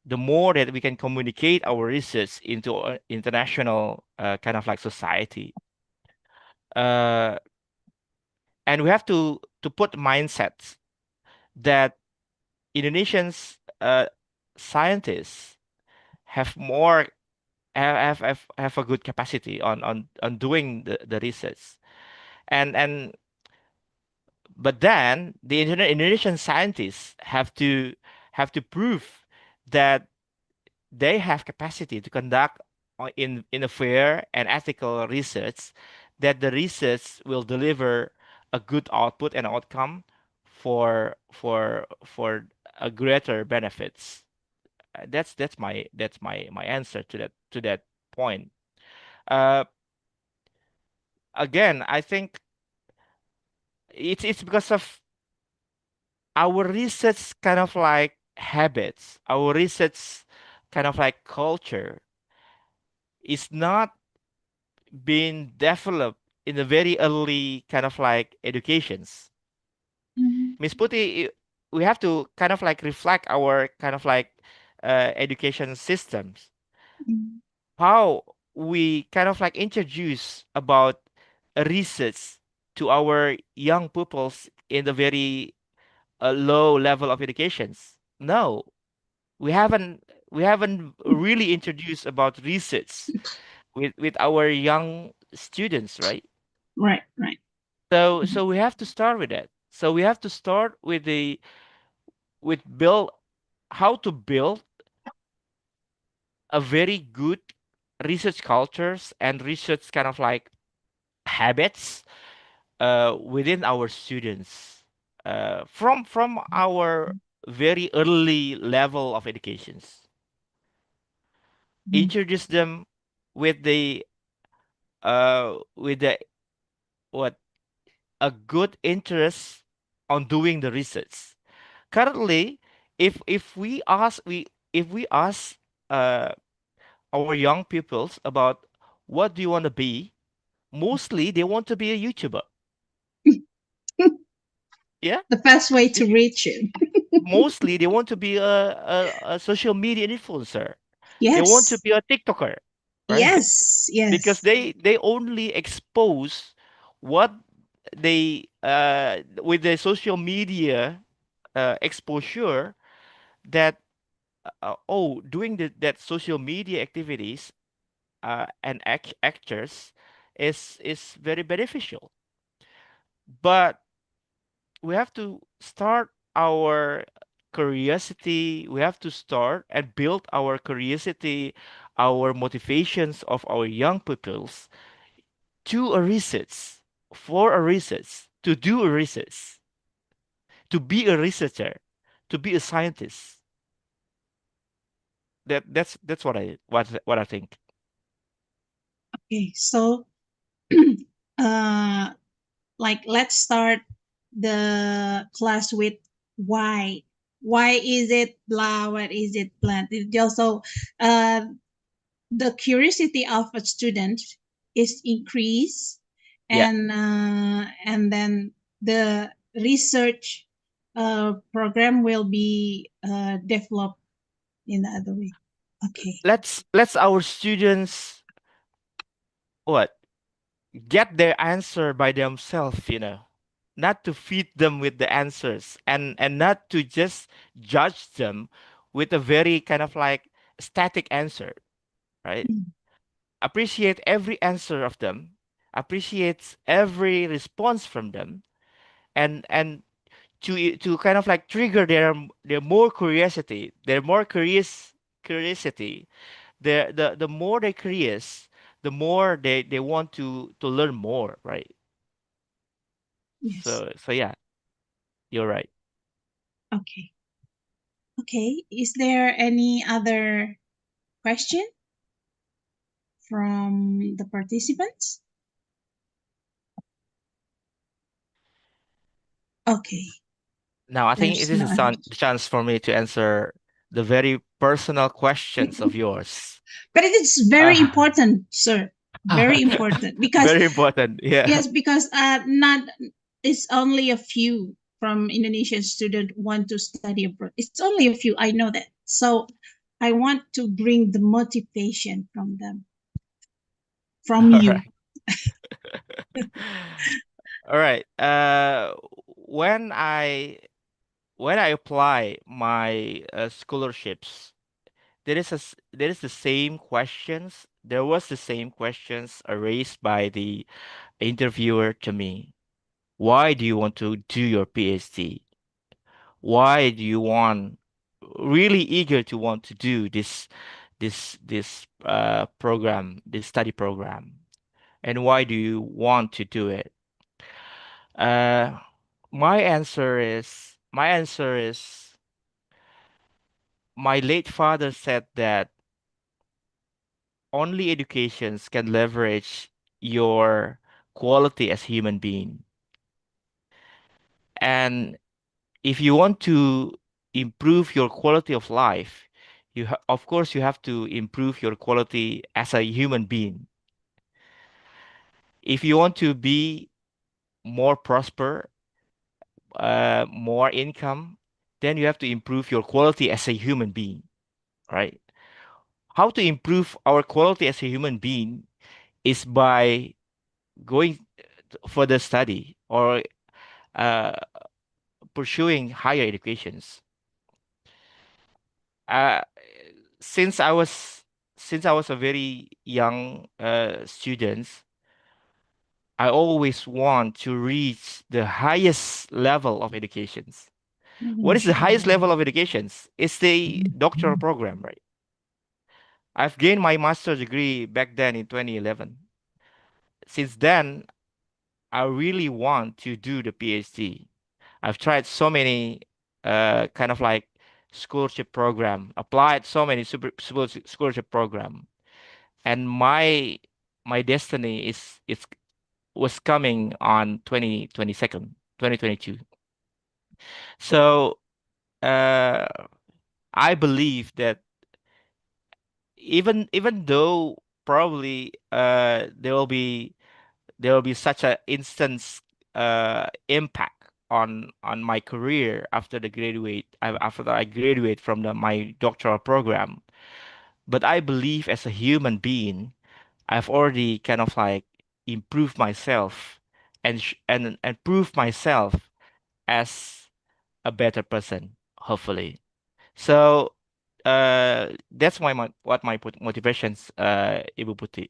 Speaker 3: the more that we can communicate our research into international kind of like society. Uh, and we have to put mindsets that Indonesians scientists have more have a good capacity on doing the research, and but then the Indonesian scientists have to prove that they have capacity to conduct in a fair and ethical research, that the research will deliver a good output and outcome for a greater benefits. That's my answer to that point. Uh, Again, I think it's because of our research kind of like habits, our research kind of like culture is not being developed in the very early kind of like educations. Miss Putty, we have to kind of like reflect our kind of like education systems. How we kind of like introduce about research to our young pupils in the very low level of educations. No, we haven't really introduced about research with our young students, right?
Speaker 12: Right, right.
Speaker 3: So we have to start with that. So we have to start with the with build how to build a very good research cultures and research kind of like habits within our students from our very early level of educations. Introduce them with the what a good interest on doing the research. Currently, if we ask uh, our young peoples about what do you want to be, mostly they want to be a YouTuber. Yeah,
Speaker 12: The best way to reach it.
Speaker 3: mostly they want to be a social media influencer. They want to
Speaker 12: Yes,
Speaker 3: be a TikToker, right?
Speaker 12: yes,
Speaker 3: Because
Speaker 12: yes.
Speaker 3: they only expose what they with the social media exposure, that doing that social media activities and actors is very beneficial. But we have to start our curiosity. We have to start and build our curiosity, our motivations of our young pupils to a research, for a research, to do a research, to be a researcher, to be a scientist. That's what I think.
Speaker 12: Okay, so uh, like let's start the class with why. Why is it blah? What is it blah? It also, uh, the curiosity of a student is increased,
Speaker 3: Yeah.
Speaker 12: and then the research program will be developed in the other way. Okay.
Speaker 3: Let's our students what get their answer by themselves, not to feed them with the answers, and not to just judge them with a very kind of like static answer, right? Appreciate every answer of them, appreciates every response from them, and to kind of like trigger their more curiosity, their more curiosity. The more they're curious, the more they want to learn more, right?
Speaker 12: Yes.
Speaker 3: So yeah, you're right.
Speaker 12: Okay. Okay, is there any other question from the participants? Okay,
Speaker 3: Now, I think
Speaker 12: there's
Speaker 3: this
Speaker 12: no
Speaker 3: is
Speaker 12: other.
Speaker 3: the chance for me to answer the very personal questions of yours.
Speaker 12: But it is very important, sir. Very important because
Speaker 3: Very important. Yeah.
Speaker 12: yes, because not it's only a few from Indonesian student want to study abroad. It's only a few. I know that. So I want to bring the motivation from them, from
Speaker 3: All
Speaker 12: you.
Speaker 3: right. All right. When I when I apply my scholarships, there is the same questions. There was the same questions raised by the interviewer to me. Why do you want to do your PhD? Why do you want really eager to want to do this program, this study program? And why do you want to do it? Uh, my answer is my late father said that only educations can leverage your quality as human being. And if you want to improve your quality of life, of course you have to improve your quality as a human being. If you want to be more prosper, more income, then you have to improve your quality as a human being, right? How to improve our quality as a human being is by going for the study or uh, pursuing higher educations. Uh, since I was since I was a very young student, I always want to reach the highest level of educations. What is the highest level of educations? It's the doctoral program, right? I've gained my master's degree back then in 2011. Since then, I really want to do the PhD. I've tried so many kind of like scholarship program, applied so many scholarship program, and my destiny is was coming on 2022. So uh, I believe that even though probably there will be such a instant impact on my career after after I graduate from my doctoral program. But I believe as a human being, I've already kind of like improved myself and proved myself as a better person, hopefully. So that's what my motivations, Ibu Putih,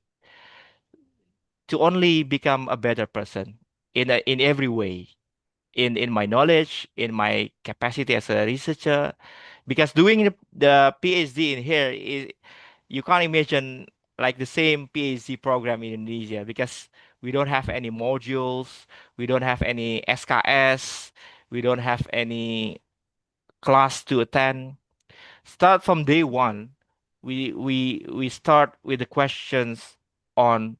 Speaker 3: to only become a better person in every way, in my knowledge, in my capacity as a researcher. Because doing the PhD in here is, you can't imagine like the same PhD program in Indonesia, because we don't have any modules, we don't have any SKS, we don't have any class to attend. Start from day one, we start with the questions on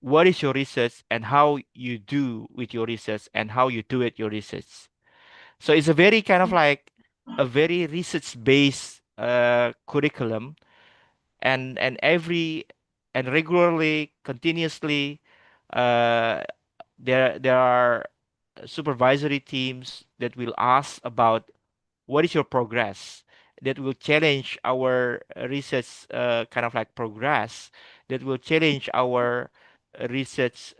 Speaker 3: what is your research and how you do with your research and how you do it your research. So it's a very kind of like a very research based curriculum, and and regularly, continuously, uh, there are supervisory teams that will ask about what is your progress, that will challenge our research kind of like progress, that will challenge our research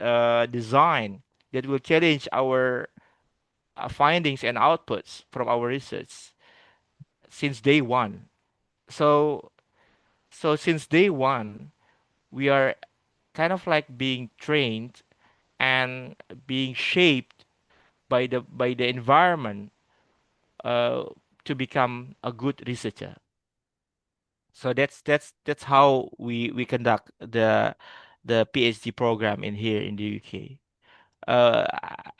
Speaker 3: design, that will challenge our findings and outputs from our research since day one. So since day one, we are kind of like being trained and being shaped by the environment uh, to become a good researcher. So that's how we conduct the PhD program in here in the UK. uh,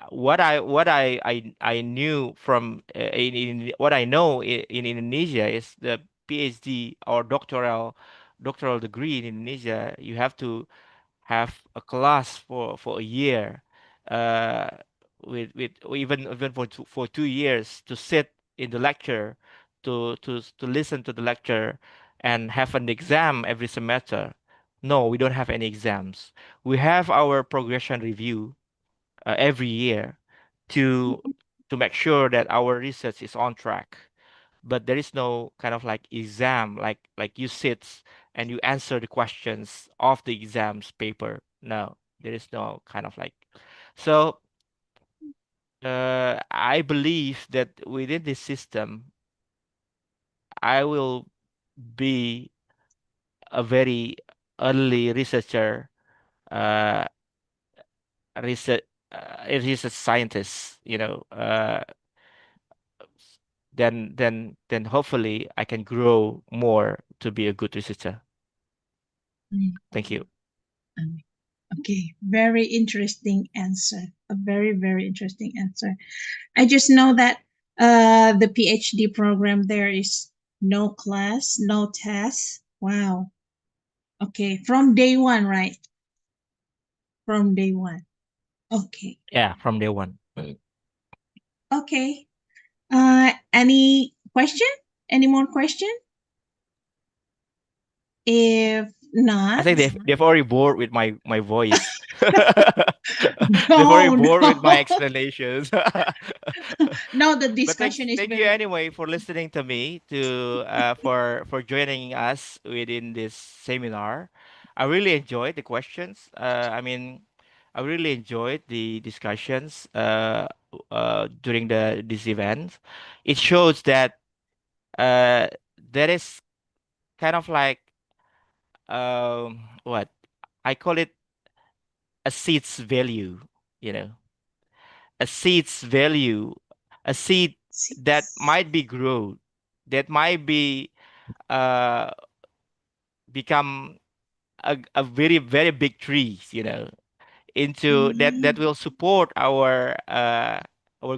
Speaker 3: what I knew from in what I know in Indonesia is the PhD or doctoral degree in Indonesia. You have to have a class for a year, uh, with or even for 2 years to sit in the lecture, to listen to the lecture, and have an exam every semester. No, we don't have any exams. We have our progression review every year to to make sure that our research is on track. But there is no kind of like exam, like you sit and you answer the questions of the exams paper. No, there is no kind of like. So I believe that within this system, I will be a very early researcher, uh, research, a research scientist. Then hopefully I can grow more to be a good researcher.
Speaker 12: Mm.
Speaker 3: Thank you.
Speaker 12: Okay, very interesting answer. A very, very interesting answer. I just know that the PhD program there is no class, no test. Wow. Okay, from day one, right? From day one. Okay.
Speaker 3: Yeah, from day one.
Speaker 12: Okay. Any question? Any more question? If
Speaker 3: I
Speaker 12: not,
Speaker 3: think they've already bored with my voice. They've already
Speaker 12: no,
Speaker 3: bored with my
Speaker 12: no.
Speaker 3: explanations.
Speaker 12: No, the
Speaker 3: But
Speaker 12: discussion is
Speaker 3: thank you
Speaker 12: very.
Speaker 3: anyway for listening to me, for joining us within this seminar. I really enjoyed the questions. I really enjoyed the discussions during this event. It shows that there is kind of like, what I call it, a seed's value, you know, a seed's value, a seed that might be grown, that might be uh become a very very big tree, into that
Speaker 12: Amen.
Speaker 3: will support our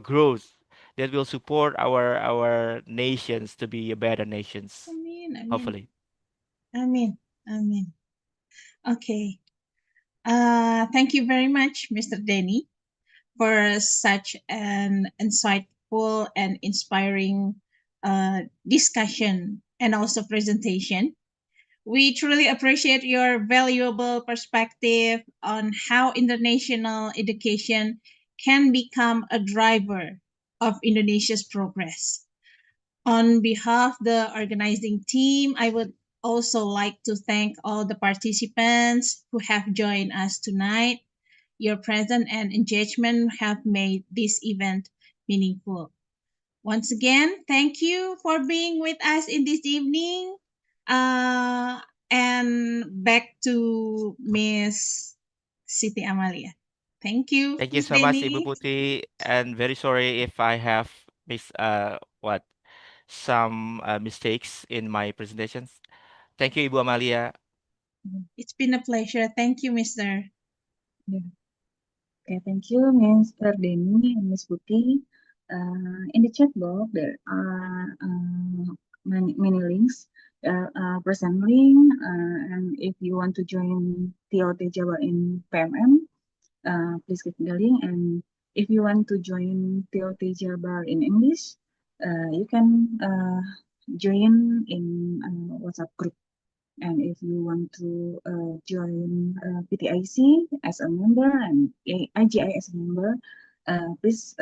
Speaker 3: growth, that will support our nations to be a better nations,
Speaker 12: Amen. Amen.
Speaker 3: hopefully.
Speaker 12: Amen. Amen. Okay. Thank you very much, Mr. Denny, for such an insightful and inspiring discussion and also presentation. We truly appreciate your valuable perspective on how international education can become a driver of Indonesia's progress. On behalf of the organizing team, I would also like to thank all the participants who have joined us tonight. Your presence and engagement have made this event meaningful. Once again, thank you for being with us in this evening. Uh, and back to Miss Siti Amalia. Thank you,
Speaker 3: Thank you
Speaker 12: Miss
Speaker 3: so much, Ibu
Speaker 12: Denny.
Speaker 3: Puti, and very sorry if I have mis what some mistakes in my presentations. Thank you, Ibu Amalia.
Speaker 12: It's been a pleasure. Thank you, Mr.
Speaker 2: Yeah. Okay, thank you, Mr. Denny and Miss Putih. In the chat box, there are many links. There are present link, and if you want to join TOT Java in PMM, please click the link. And if you want to join TOT Java in English, you can join in WhatsApp group. And if you want to join PTIC as a member and IGI as a member, please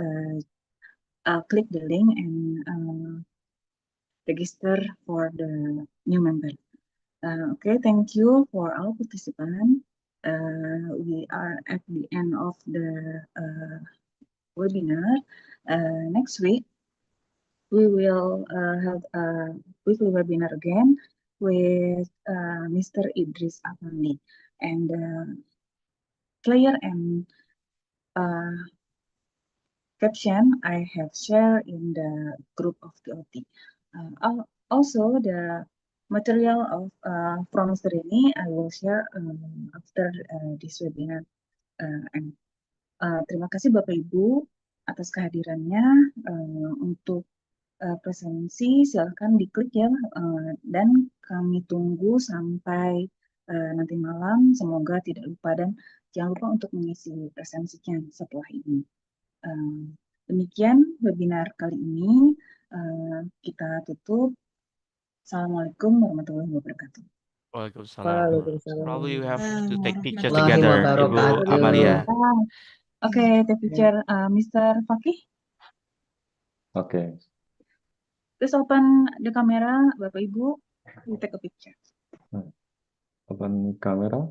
Speaker 2: click the link and register for the new member. Okay, thank you for all participants. We are at the end of the webinar. Next week, we will have a weekly webinar again with Mr. Idris Afandi. And flyer and caption I have shared in the group of TOT. Also, the material of from Mr. Rini I will share after this webinar end. Terima kasih Bapak Ibu atas kehadirannya. Untuk presensi silahkan diklik ya, dan kami tunggu sampai nanti malam. Semoga tidak lupa dan jangan lupa untuk mengisi presensinya setelah ini. Demikian webinar kali ini. Kita tutup. Assalamualaikum warahmatullahi wabarakatuh.
Speaker 3: Waalaikumsalam. Probably you have to take picture
Speaker 12: Warahmatullahi
Speaker 3: together, Ibu
Speaker 12: wabarakatuh.
Speaker 3: Amalia.
Speaker 2: Oke, the picture, Mr. Fakih.
Speaker 1: Oke.
Speaker 2: Please open the camera, Bapak Ibu. We take a picture.
Speaker 1: Open camera.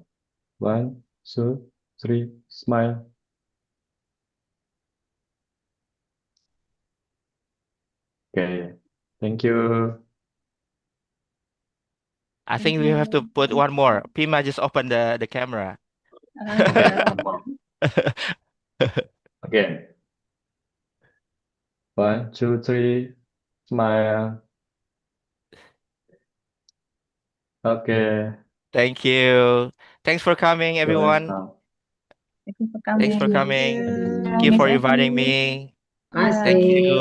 Speaker 1: 1, 2, 3, smile. Okay. Thank you.
Speaker 3: I think we have to put one more. Pima just open the camera.
Speaker 1: Again. 1, 2, 3, smile. Okay.
Speaker 3: Thank you. Thanks for coming, everyone.
Speaker 2: Thank you for coming.
Speaker 3: Thanks for coming. Thank you for inviting me.
Speaker 2: Bye.
Speaker 3: Thank you.